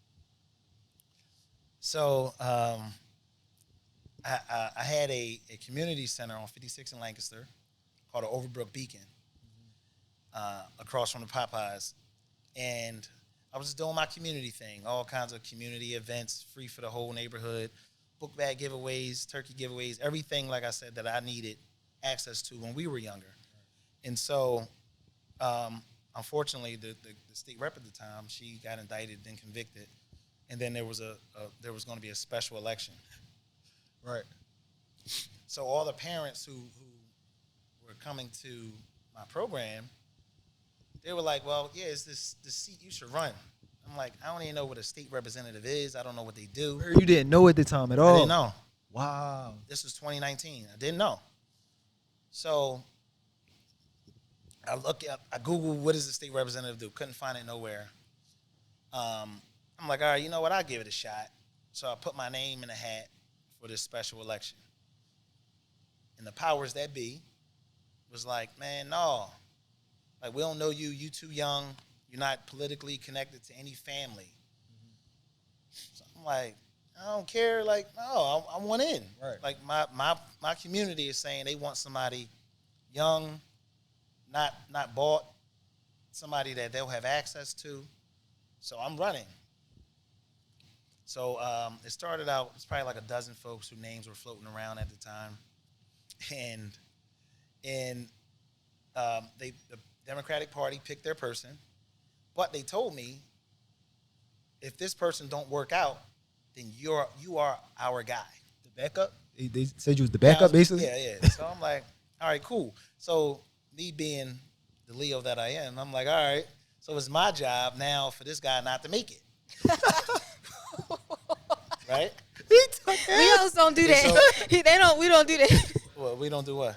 So I had a community center on 56 in Lancaster called the Overbrook Beacon, across from the Popeyes, and I was just doing my community thing, all kinds of community events, free for the whole neighborhood, book bag giveaways, turkey giveaways, everything, like I said, that I needed access to when we were younger. And so, unfortunately, the state rep at the time, she got indicted and convicted, and then there was going to be a special election. Right. So all the parents who were coming to my program, they were like, "Well, yeah, it's this seat you should run." I'm like, "I don't even know what a state representative is. I don't know what they do." You didn't know at the time at all? I didn't know. Wow. This was 2019. I didn't know. So I Googled, what does the state representative do? Couldn't find it nowhere. I'm like, all right, you know what? I'll give it a shot. So I put my name in a hat for this special election. And the powers that be was like, "Man, no. Like, we don't know you. You too young. You're not politically connected to any family." Mm-hmm. So I'm like, I don't care. Like, no, I want in. Right. Like, my community is saying they want somebody young, not bought, somebody that they'll have access to. So I'm running. So it started out, it's probably like a dozen folks whose names were floating around at the time. And the Democratic Party picked their person, but they told me, if this person don't work out, then you are our guy. The backup? They said you was the backup, basically. Yeah. So I'm like, all right, cool. So me being the Leo that I am, I'm like, all right. So it's my job now for this guy not to make it. Right? Leos don't do that. So- We don't do that. Well, we don't do what?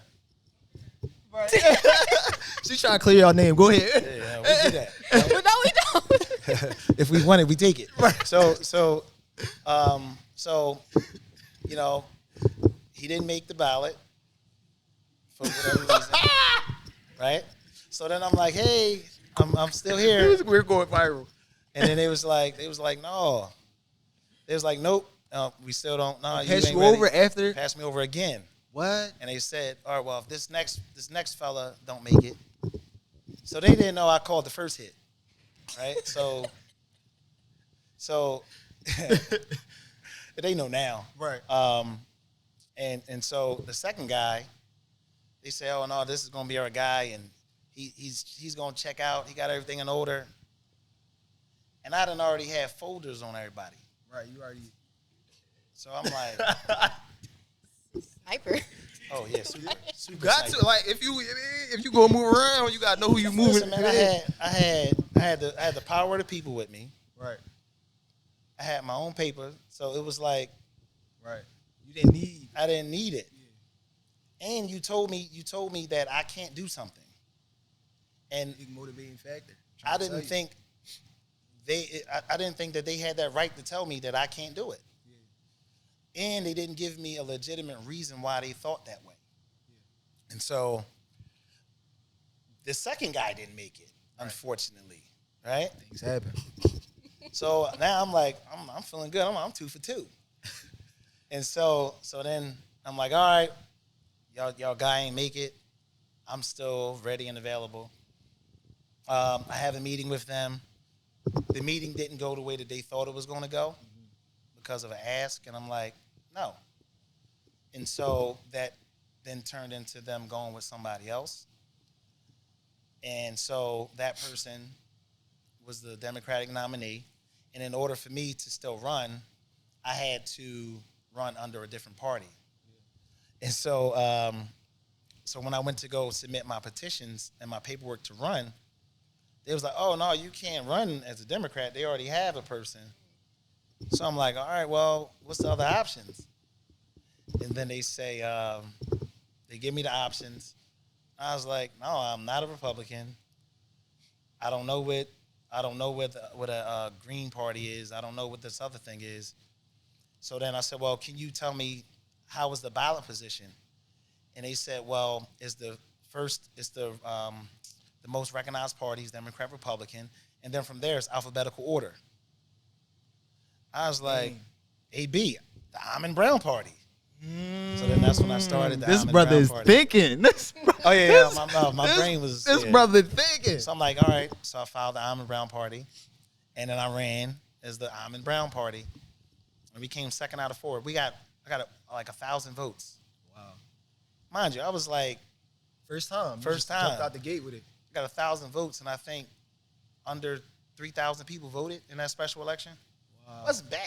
She's trying to clear your name. Go ahead. Yeah, we do that. Right? No, we don't. If we want it, we take it. So, you know, he didn't make the ballot for whatever reason, right? So then I'm like, hey, I'm still here, We're going viral. and then they was like, no, they was like, nope, we still don't. No, Pass ain't you ready. over after? Pass me over again. What? And they said, all right, well, if this next fella don't make it, so they didn't know I called the first hit, right? So they know now, Right. And so the second guy, they say, oh no, this is gonna be our guy, and he's gonna check out. He got everything in order, and I done already had folders on everybody. Right. You already. So I'm like, Sniper. oh yeah, super Got sniper. to like if you gonna move around, you gotta know who you moving. Listen, man, I had the power of the people with me. Right. I had my own paper, so it was like Right. You didn't need. I didn't need it. And you told me that I can't do something, and Big motivating factor. I didn't think I didn't think that they had that right to tell me that I can't do it. And they didn't give me a legitimate reason why they thought that way. And so the second guy didn't make it, unfortunately, right? Things happen. So now I'm like, I'm feeling good. I'm 2 for 2. And so then I'm like, all right, y'all guy ain't make it. I'm still ready and available. I have a meeting with them. The meeting didn't go the way that they thought it was going to go because of an ask, and I'm like, no. And so that then turned into them going with somebody else. And so that person was the Democratic nominee. And in order for me to still run, I had to run under a different party. And so so when I went to go submit my petitions and my paperwork to run, they was like, oh, no, you can't run as a Democrat. They already have a person. So I'm like, all right, well, what's the other options? And then they say, they give me the options. I was like, no, I'm not a Republican. I don't know what a Green Party is. I don't know what this other thing is. So then I said, well, can you tell me how was the ballot position? And they said, well, it's the most recognized parties, Democrat, Republican, and then from there it's alphabetical order. I was like, AB, the Almond Brown Party. So then that's when I started the This Almond brother Brown is Party. thinking. Oh yeah, my brain was. This yeah. brother thinking. So I'm like, all right. So I filed the Almond Brown Party, and then I ran as the Almond Brown Party, and we came second out of 4. I got like 1,000 votes. Wow. Mind you, I was like, First time. First You just time. jumped out the gate with it. got 1,000 votes, and I think under 3,000 people voted in that special election. Wow. That's bad.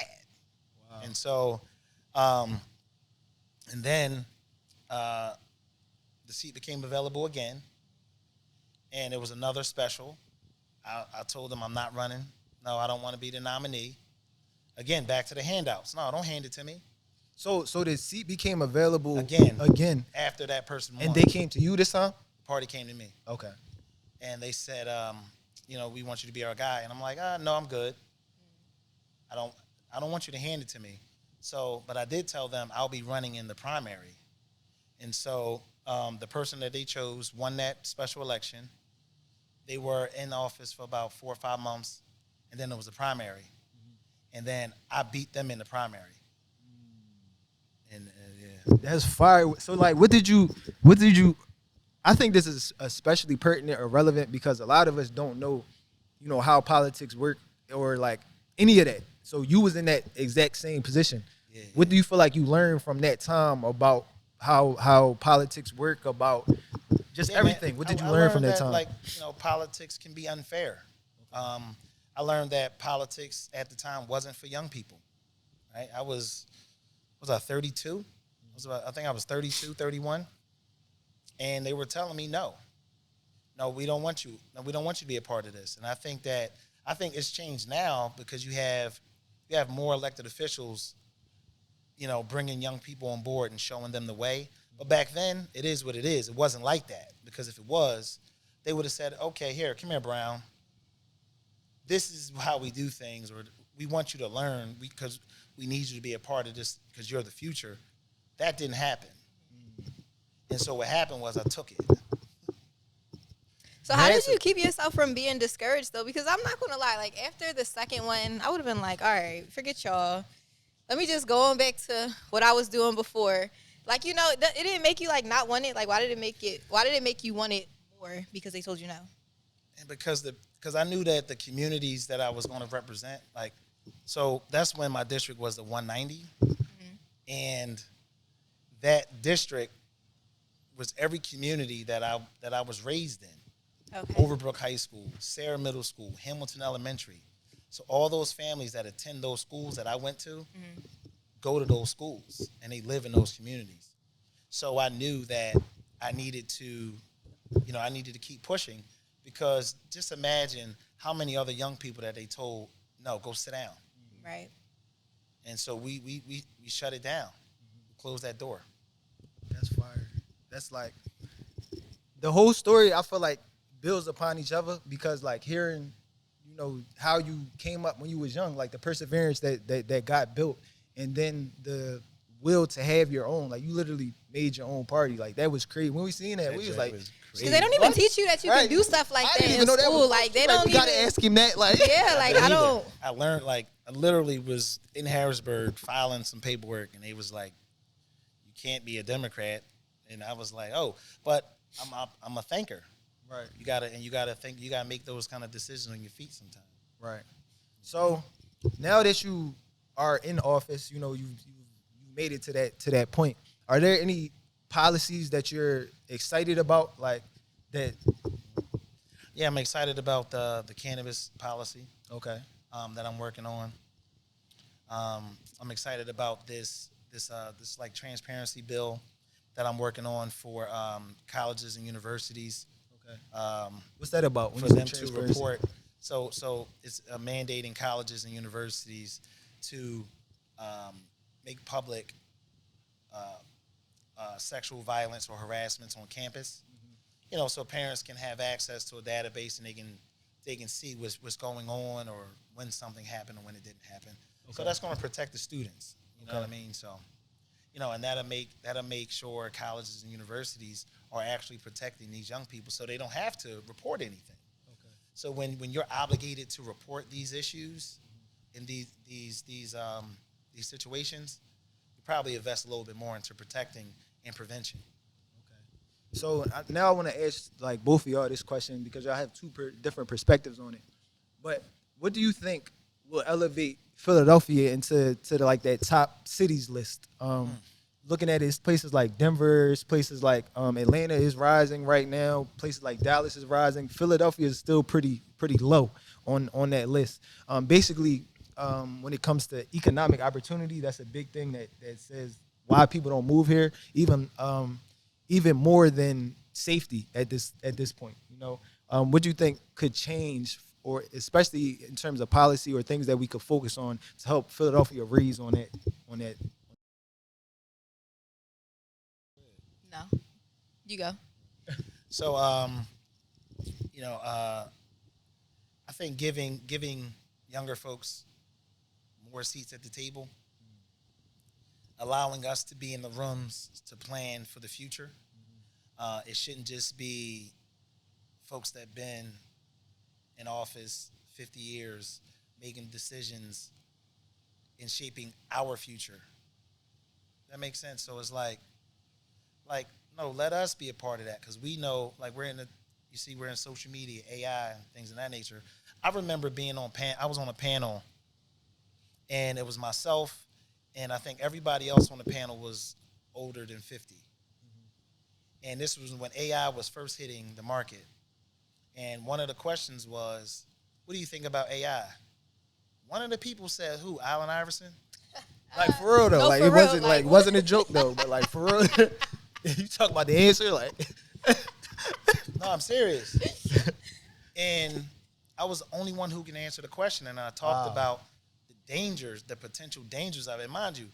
Wow. And so, and then the seat became available again, and it was another special. I told them I'm not running. No, I don't want to be the nominee. Again, back to the handouts. No, don't hand it to me. So the seat became available Again. After that person won. and they came to you this time. The party came to me, Okay. and they said, we want you to be our guy. And I'm like, no, I'm good. I don't want you to hand it to me. So, but I did tell them I'll be running in the primary. And so the person that they chose won that special election. They were in office for about 4 or 5 months, and then there was a primary. And then I beat them in the primary. And yeah. That's fire. So like, what did you, I think this is especially pertinent or relevant because a lot of us don't know, how politics work or like any of that. So you was in that exact same position. Yeah. What do you feel like you learned from that time about how politics work, about just Yeah, everything? man. What did you I learn from learned that time? Like, politics can be unfair. I learned that politics at the time wasn't for young people. Right? I was I 32? I I think I was 32, 31. And they were telling me, no, we don't want you. No, we don't want you to be a part of this. And I think it's changed now because you have more elected officials, bringing young people on board and showing them the way. But back then, it is what it is. It wasn't like that, because if it was, they would have said, okay, come here, Brown. This is how we do things, or we want you to learn because we need you to be a part of this because you're the future. That didn't happen. And so what happened was I took it. So how did you keep yourself from being discouraged, though? Because I'm not going to lie. Like, after the second one, I would have been like, all right, forget y'all. Let me just go on back to what I was doing before. Like, it didn't make you, like, not want it. Like, why did it make you want it more? Because they told you no. And because I knew that the communities that I was going to represent, like, so that's when my district was the 190. Mm-hmm. And that district was every community that I was raised in. Okay. Overbrook High School, Sarah Middle School, Hamilton Elementary. So all those families that attend those schools that I went to go to those schools, and they live in those communities. So I knew that I needed to keep pushing, because just imagine how many other young people that they told, no, go sit down. Right. And so we shut it down. We closed that door. That's fire. That's like the whole story, I feel like, builds upon each other, because like hearing, how you came up when you was young, like the perseverance that got built, and then the will to have your own, like you literally made your own party. Like that was crazy. When we seen that, we was like, because they don't even teach you that you can do stuff like that in school. Like they don't. You gotta ask him that. Like yeah, like I don't. I learned, like, I literally was in Harrisburg filing some paperwork, and they was like, "You can't be a Democrat," and I was like, "Oh," but I'm a thinker. Right. You gotta think. You gotta make those kind of decisions on your feet sometimes. Right. So now that you are in office, you made it to that point. Are there any policies that you're excited about, like that? Yeah, I'm excited about the cannabis policy. Okay. That I'm working on. I'm excited about this like transparency bill that I'm working on for colleges and universities. Okay. What's that about? For them to report. So it's mandating colleges and universities to make public sexual violence or harassments on campus. Mm-hmm. So parents can have access to a database, and they can see what's going on, or when something happened or when it didn't happen. Okay. So that's going to protect the students. You know what I mean? So, and that'll make sure colleges and universities are actually protecting these young people, so they don't have to report anything. Okay. So when you're obligated to report these issues in these situations, you probably invest a little bit more into protecting and prevention. Okay. So now I want to ask like both of y'all this question, because y'all have two different perspectives on it. But what do you think will elevate Philadelphia into like that top cities list? Looking at it, places like Denver, places like Atlanta is rising right now. Places like Dallas is rising. Philadelphia is still pretty low on that list. Basically, when it comes to economic opportunity, that's a big thing that says why people don't move here, even more than safety at this point. What do you think could change, or especially in terms of policy or things that we could focus on to help Philadelphia raise on that? No, you go. So, I think giving younger folks more seats at the table, allowing us to be in the rooms to plan for the future. It shouldn't just be folks that have been in office 50 years making decisions and shaping our future. That makes sense. So it's like, no, let us be a part of that, because we know, like, we're in social media, AI, and things of that nature. I remember being I was on a panel, and it was myself, and I think everybody else on the panel was older than 50. Mm-hmm. And this was when AI was first hitting the market. And one of the questions was, what do you think about AI? One of the people said, who, Allen Iverson? Like for real though, No, like for it real, wasn't like, like wasn't a joke though, but like for real, you talk about the answer like. No, I'm serious. And I was the only one who can answer the question, and I talked about the dangers, the potential dangers of it. Mind you,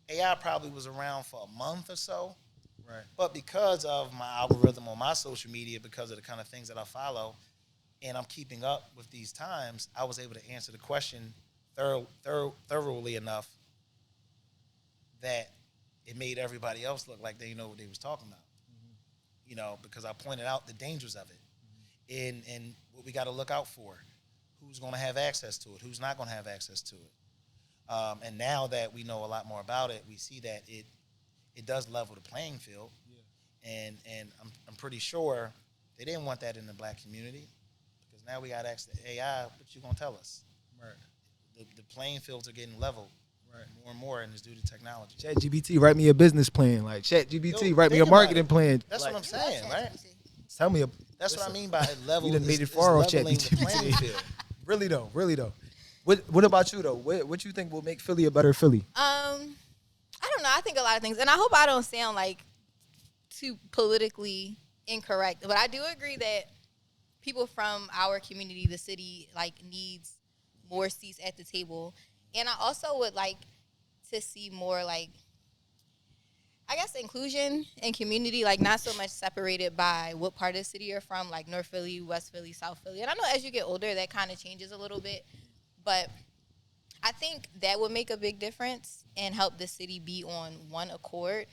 AI probably was around for a month or so. Right. But because of my algorithm on my social media, because of the kind of things that I follow, and I'm keeping up with these times, I was able to answer the question thoroughly enough that it made everybody else look like they know what they was talking about. You know, because I pointed out the dangers of it and what we got to look out for. Who's going to have access to it? Who's not going to have access to it? And now that we know a lot more about it, we see that it does level the playing field. Yeah. And I'm pretty sure they didn't want that in the black community, because now we got access to AI. What you going to tell us? Right. The playing fields are getting leveled. Right. More and more, and it's due to technology. ChatGPT, write me a business plan. Like ChatGPT, write me a think about marketing it. plan. That's like, what I'm saying, right? Tell me. That's what I mean by it level. We done made it it's far off leveling the ChatGPT. playing field. Really though. What about you though? What you think will make Philly a better Philly? I don't know. I think a lot of things, and I hope I don't sound like too politically incorrect, but I do agree that people from our community, the city, like needs more seats at the table, and I also would like to see more like, I guess, inclusion and community, like not so much separated by what part of the city you're from, like North Philly, West Philly, South Philly. And I know as you get older, that kind of changes a little bit, but I think that would make a big difference and help the city be on one accord.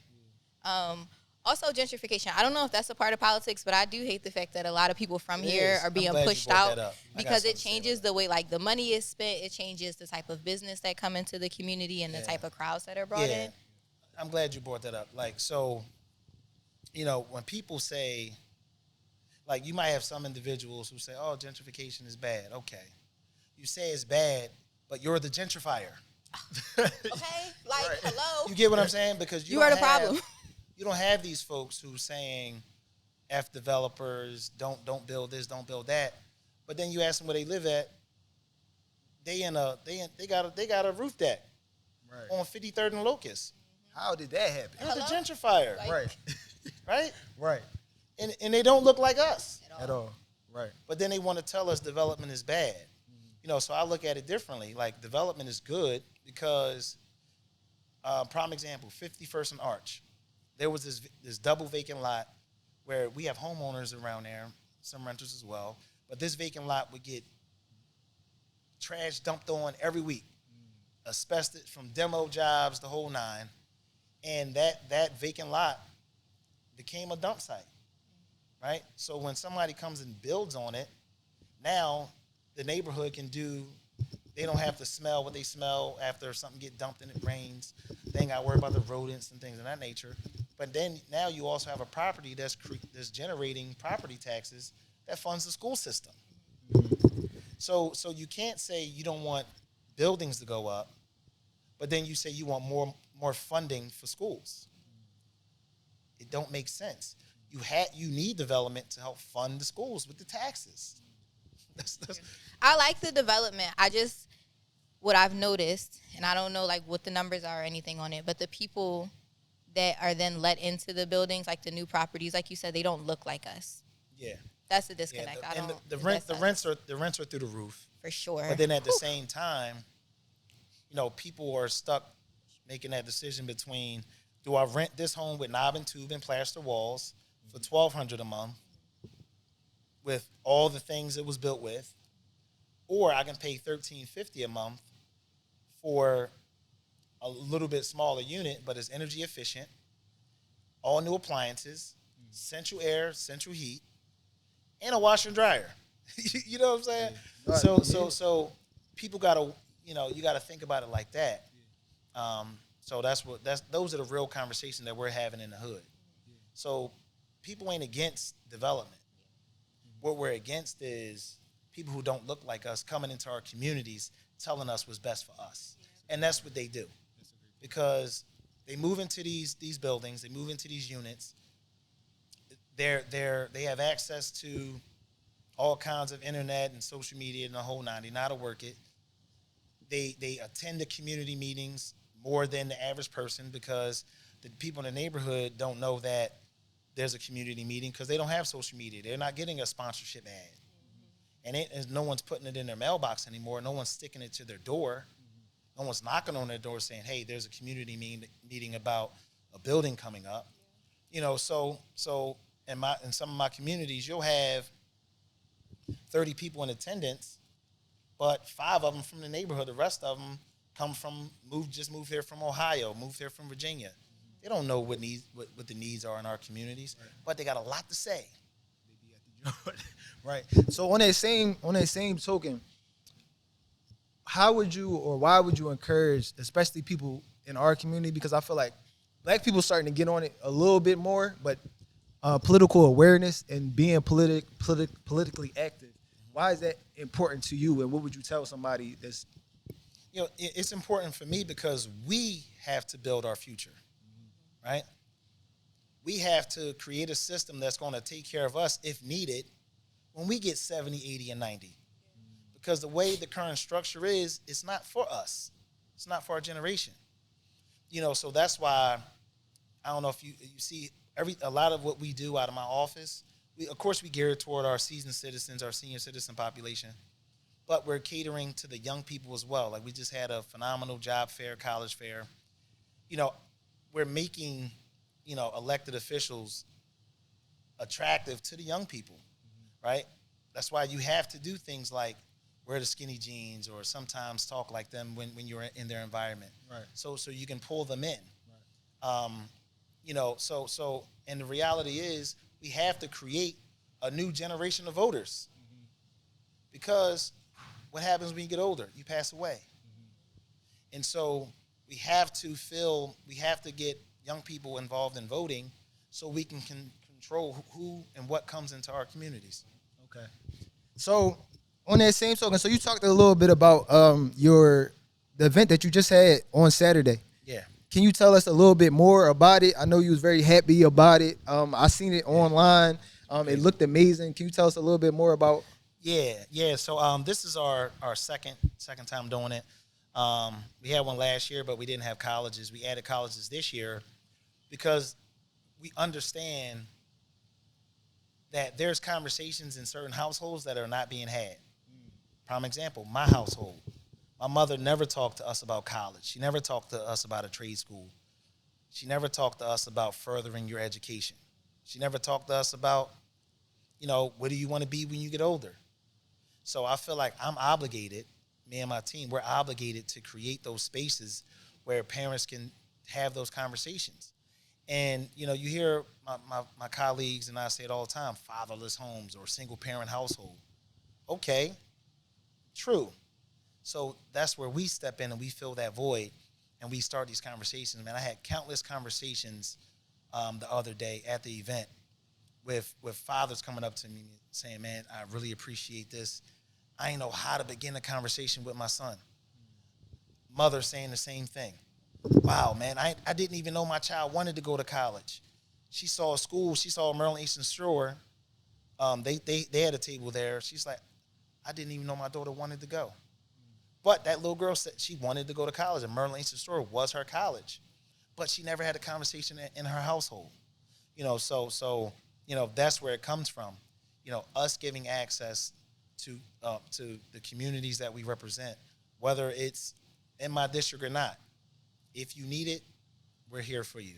Also, gentrification. I don't know if that's a part of politics, but I do hate the fact that a lot of people from here are being pushed out because it changes the way like the money is spent. It changes the type of business that come into the community and the type of crowds that are brought in. I'm glad you brought that up. Like, so, you know, when people say, like, you might have some individuals who say, oh, gentrification is bad. Okay. You say it's bad, but you're the gentrifier. Okay? Like, hello? You get what I'm saying? Because you are the problem. You don't have these folks who saying F developers, don't build this, don't build that. But then you ask them where they live at, they got a roof deck on 53rd and Locust. How did that happen? You're the gentrifier. Right. Right? Right. And they don't look like us. At all. Right. But then they want to tell us development is bad. You know, so I look at it differently. Like, development is good because, prime example, 51st and Arch. There was this double vacant lot where we have homeowners around there, some renters as well. But this vacant lot would get trash dumped on every week. Asbestos from demo jobs, the whole nine. And that vacant lot became a dump site, right? So when somebody comes and builds on it, now the neighborhood can they don't have to smell what they smell after something get dumped and it rains. They ain't got to worry about the rodents and things of that nature. But then now you also have a property that's generating property taxes that funds the school system. So you can't say you don't want buildings to go up, but then you say you want more funding for schools. It don't make sense. You need development to help fund the schools with the taxes. I like the development. What I've noticed, and I don't know like what the numbers are or anything on it, but the people that are then let into the buildings, like the new properties, like you said, they don't look like us. Yeah. That's the disconnect. Yeah, the rents are through the roof. For sure. But then at the same time, you know, people are stuck making that decision between, do I rent this home with knob and tube and plaster walls for $1,200 a month with all the things it was built with, or I can pay $1,350 a month for a little bit smaller unit, but it's energy efficient, all new appliances, central air, central heat, and a washer and dryer. You know what I'm saying? Yeah. So people gotta, you gotta think about it like that. So those are the real conversations that we're having in the hood. So people ain't against development. What we're against is people who don't look like us coming into our communities telling us what's best for us. And that's what they do. Because they move into these buildings, they move into these units. They have access to all kinds of internet and social media and the whole nine. They know how to work it. They attend the community meetings more than the average person because the people in the neighborhood don't know that there's a community meeting because they don't have social media. They're not getting a sponsorship ad. And no one's putting it in their mailbox anymore. No one's sticking it to their door. No one's knocking on their door saying, hey, there's a community meeting about a building coming up. So in some of my communities, you'll have 30 people in attendance, but 5 of them from the neighborhood. The rest of them just moved here from Ohio, moved here from Virginia. They don't know what the needs are in our communities, but they got a lot to say. Right. So on that same token, how would you or why would you encourage, especially people in our community, because I feel like black people starting to get on it a little bit more, but political awareness and being politically active. Why is that important to you, and what would you tell somebody that's? It's important for me because we have to build our future, right? We have to create a system that's going to take care of us if needed when we get 70, 80, and 90. Because the way the current structure is, it's not for us. It's not for our generation. So that's why, I don't know if you see a lot of what we do out of my office, of course we gear it toward our seasoned citizens, our senior citizen population, but we're catering to the young people as well. Like we just had a phenomenal job fair, college fair. We're making, elected officials attractive to the young people, right? That's why you have to do things like wear the skinny jeans or sometimes talk like them when you're in their environment. Right. So you can pull them in. Right. And the reality is we have to create a new generation of voters because what happens when you get older? You pass away. And so we have to get young people involved in voting so we can control who and what comes into our communities. Okay. So on that same token, so you talked a little bit about the event that you just had on Saturday. Yeah. Can you tell us a little bit more about it? I know you was very happy about it. I seen it online. It looked amazing. Can you tell us a little bit more about? Yeah. So this is our second time doing it. We had one last year, but we didn't have colleges. We added colleges this year because we understand that there's conversations in certain households that are not being had. Prime example, my household. My mother never talked to us about college. She never talked to us about a trade school. She never talked to us about furthering your education. She never talked to us about, what do you want to be when you get older? So I feel like I'm obligated, me and my team, we're obligated to create those spaces where parents can have those conversations. And, you hear my colleagues, and I say it all the time, fatherless homes or single-parent household. Okay, true. So that's where we step in and we fill that void and we start these conversations. Man, I had countless conversations the other day at the event with fathers coming up to me saying, man, I really appreciate this. I didn't know how to begin a conversation with my son. Mother saying the same thing. Wow, man, I didn't even know my child wanted to go to college. She saw a school, she saw Maryland Eastern Shore. They had a table there. She's like, I didn't even know my daughter wanted to go. But that little girl said she wanted to go to college, and Maryland Eastern Shore was her college. But she never had a conversation in her household. So that's where it comes from. Us giving access to the communities that we represent, whether it's in my district or not. If you need it, we're here for you.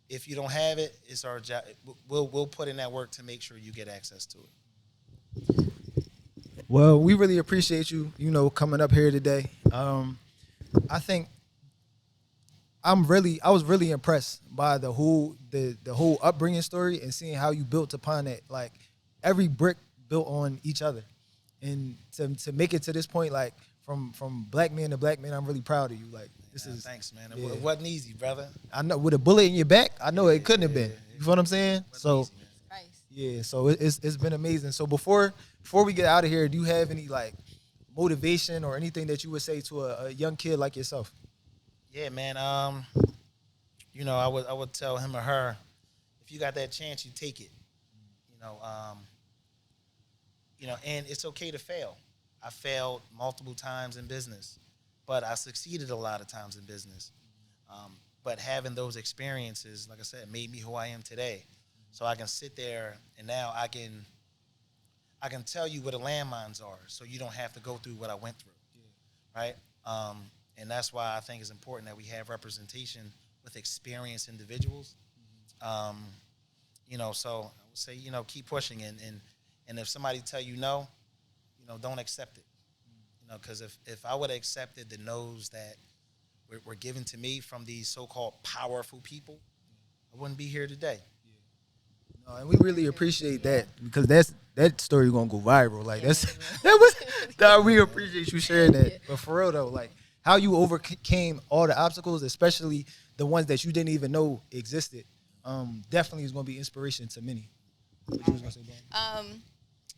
If you don't have it, it's our job. We'll put in that work to make sure you get access to it. Well, we really appreciate you, coming up here today. I think I was really impressed by the whole upbringing story and seeing how you built upon it. Like every brick built on each other, and to make it to this point, like from black man to black man, I'm really proud of you. Like this is thanks, man. Yeah. It wasn't easy, brother. I know with a bullet in your back, I know it couldn't have been. You feel what I'm saying? So. Easy, Yeah, so it's been amazing. So before we get out of here, do you have any motivation or anything that you would say to a young kid like yourself? Yeah, man. I would tell him or her, if you got that chance, you take it. And it's okay to fail. I failed multiple times in business, but I succeeded a lot of times in business. But having those experiences, like I said, made me who I am today. So I can sit there and now I can tell you where the landmines are, so you don't have to go through what I went through, right? And that's why I think it's important that we have representation with experienced individuals. So I would say, keep pushing, and if somebody tell you no, don't accept it, because if I would have accepted the no's that were given to me from these so-called powerful people, I wouldn't be here today. No, and we really appreciate that, because that story gonna go viral. Like we appreciate you sharing that. But for real though, like how you overcame all the obstacles, especially the ones that you didn't even know existed, definitely is gonna be inspiration to many. What you was gonna say, Bob?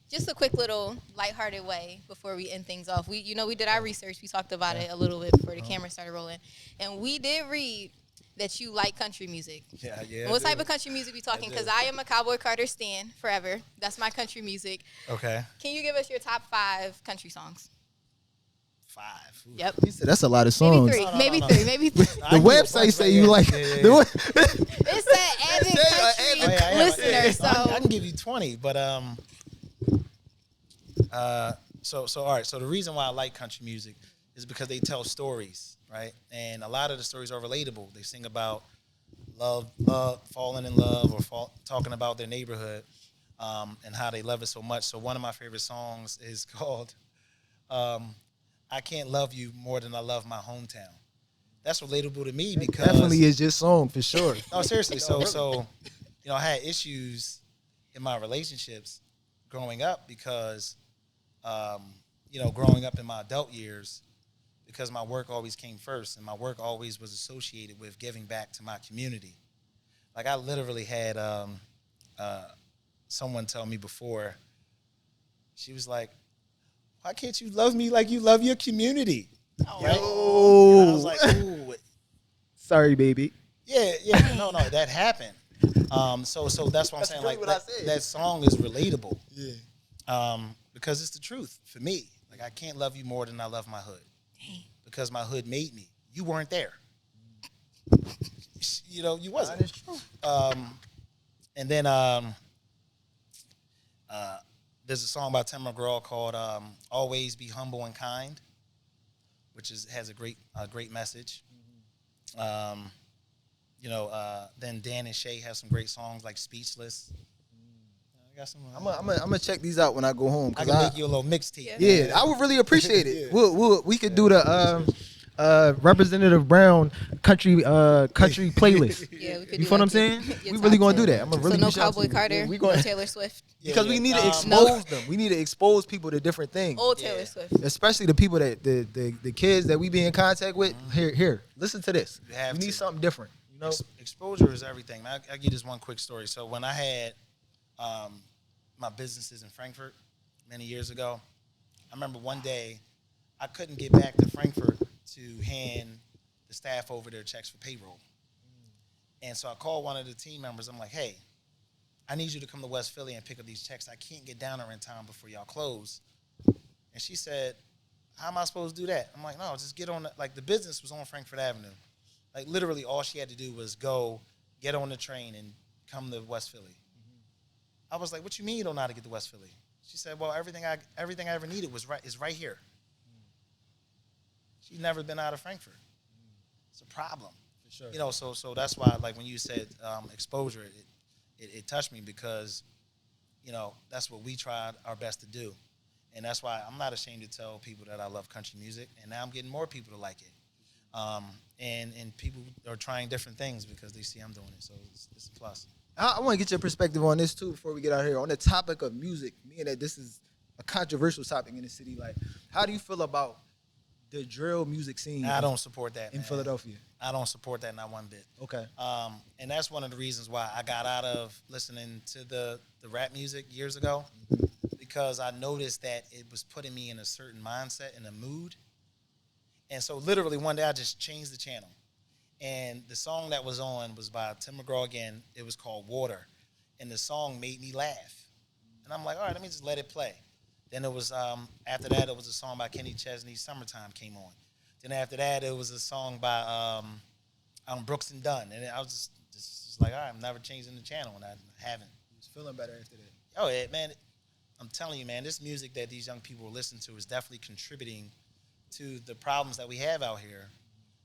Just a quick little lighthearted way before we end things off. We did our research. We talked about it a little bit before the camera started rolling, and we did read that you like country music. Yeah. And what type of country music we talking? Because I am a Cowboy Carter stan forever. That's my country music. Okay. Can you give us your top 5 country songs? 5. Ooh. Yep. He said that's a lot of songs. Maybe three. The website say you like. It's an avid country listener. So I can give you 20, but so all right. So the reason why I like country music is because they tell stories, right? And a lot of the stories are relatable. They sing about love, falling in love, or talking about their neighborhood, and how they love it so much. So one of my favorite songs is called "I Can't Love You More Than I Love My Hometown." That's relatable to me because Definitely is your song for sure. No, seriously. So I had issues in my relationships growing up because, growing up in my adult years, because my work always came first, and my work always was associated with giving back to my community. Like I literally had someone tell me before, she was like, "Why can't you love me like you love your community?" Right? Oh, And I was like, "Ooh, sorry, baby." yeah, no, that happened. So that's what I'm saying. Like that song is relatable. Yeah. Because it's the truth for me. Like I can't love you more than I love my hood, because my hood made me. You weren't there. You wasn't. That is true. And then there's a song by Tim McGraw called "Always Be Humble and Kind," which has a great message. Then Dan and Shay have some great songs like "Speechless." I got some. I'm gonna check these out when I go home. I can make you a little mixtape. Yeah, I would really appreciate it. We could do the Representative Brown country playlist. yeah, we could. You feel what I'm saying? We really gonna do that. I'm gonna really. So no reach out to Cowboy you. Carter, Yeah, we gonna, no Taylor Swift. because we need to No. expose them. We need to expose people to different things. Old Taylor Swift. Especially the people that the kids that we be in contact with. Here, listen to this. You have We need to. something different. Exposure is everything. I'll give you this one quick story. So when I had my businesses in Frankfurt many years ago, I remember one day I couldn't get back to Frankfurt to hand the staff over their checks for payroll. And so I called one of the team members. I'm like, "Hey, I need you to come to West Philly and pick up these checks. I can't get down there in time before y'all close." And she said, "How am I supposed to do that?" I'm like, "No, just get on the business was on Frankfurt Avenue. Like literally all she had to do was go get on the train and come to West Philly." I was like, "What you mean you don't know how to get to West Philly?" She said, "Well, everything I ever needed is right here." She'd never been out of Frankfurt. It's a problem. For sure. So that's why, like when you said exposure, it touched me because, that's what we tried our best to do. And that's why I'm not ashamed to tell people that I love country music. And now I'm getting more people to like it. And people are trying different things because they see I'm doing it. So it's a plus. I want to get your perspective on this too before we get out of here. On the topic of music, being that this is a controversial topic in the city, like how do you feel about the drill music scene? I don't support that in man. Philadelphia. I don't support that not one bit. Okay. And that's one of the reasons why I got out of listening to the rap music years ago, because I noticed that it was putting me in a certain mindset and a mood. And so literally one day I just changed the channel. And the song that was on was by Tim McGraw again. It was called Water. And the song made me laugh. And I'm like, all right, let me just let it play. Then it was, after that, it was a song by Kenny Chesney, Summertime came on. Then after that, it was a song by on Brooks and Dunn, and I was just like, all right, I'm never changing the channel, and I haven't. You was feeling better after that. Oh yeah, man. I'm telling you, man, this music that these young people listen to is definitely contributing to the problems that we have out here.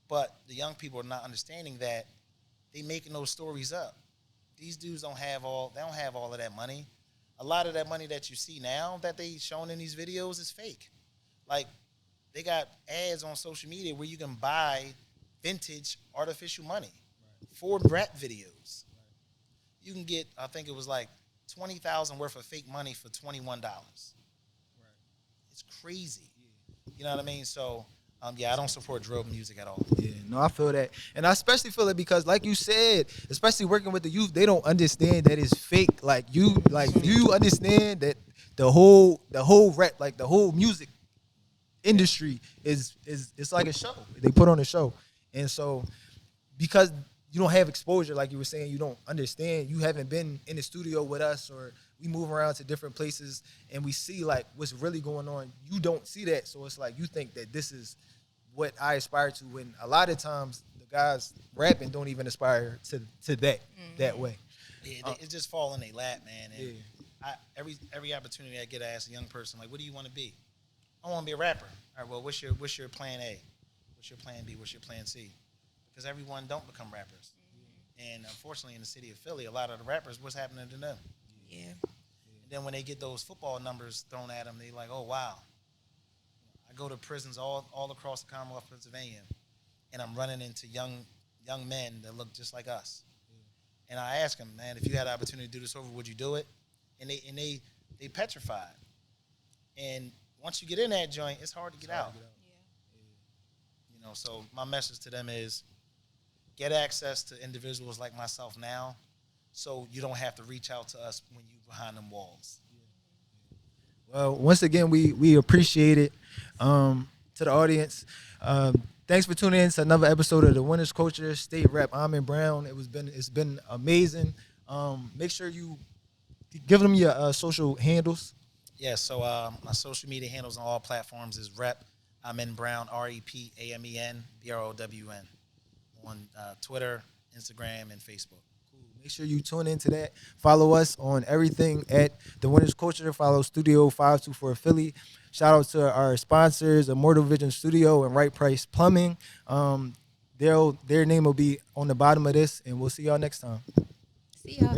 But the young people are not understanding that they making those stories up. These dudes don't have all of that money. A lot of that money that you see now that they showing in these videos is fake. Like, they got ads on social media where you can buy vintage artificial money for rap videos. You can get, I think it was like $20,000 worth of fake money for $21. It's crazy. You know what I mean? So, yeah, I don't support drill music at all. Yeah, no, I feel that. And I especially feel it because, like you said, especially working with the youth, they don't understand that it's fake. Like, you understand that the whole rap, like the whole music industry is it's like a show. They put on a show. And so, because you don't have exposure, like you were saying, you don't understand, you haven't been in the studio with us, or we move around to different places and we see like what's really going on. You don't see that. So it's like you think that this is what I aspire to, when a lot of times the guys rapping don't even aspire to that way. Yeah, it just fall in their lap, man. And every opportunity I get, I ask a young person, like, what do you want to be? I want to be a rapper. All right, well, what's your plan A? What's your plan B? What's your plan C? Because everyone don't become rappers. And unfortunately, in the city of Philly, a lot of the rappers, what's happening to them? Yeah. And then when they get those football numbers thrown at them, they like, oh, wow. I go to prisons all across the Commonwealth of Pennsylvania, and I'm running into young men that look just like us. And I ask them, man, if you had the opportunity to do this over, would you do it? And they petrified. And once you get in that joint, it's hard to get out. You know, so my message to them is get access to individuals like myself now, so you don't have to reach out to us when you're behind them walls. Well, once again, we appreciate it. To the audience, thanks for tuning in to another episode of the Winners Culture State Rep. I'm in Brown. It's been amazing. Make sure you give them your social handles. Yeah, so my social media handles on all platforms is Rep. I'm in Brown, REPAMEN, BROWN, on Twitter, Instagram, and Facebook. Make sure you tune into that. Follow us on everything at The Winners Culture. Follow Studio 524 Philly. Shout out to our sponsors, Immortal Vision Studio and Right Price Plumbing. Their name will be on the bottom of this, and we'll see y'all next time. See y'all.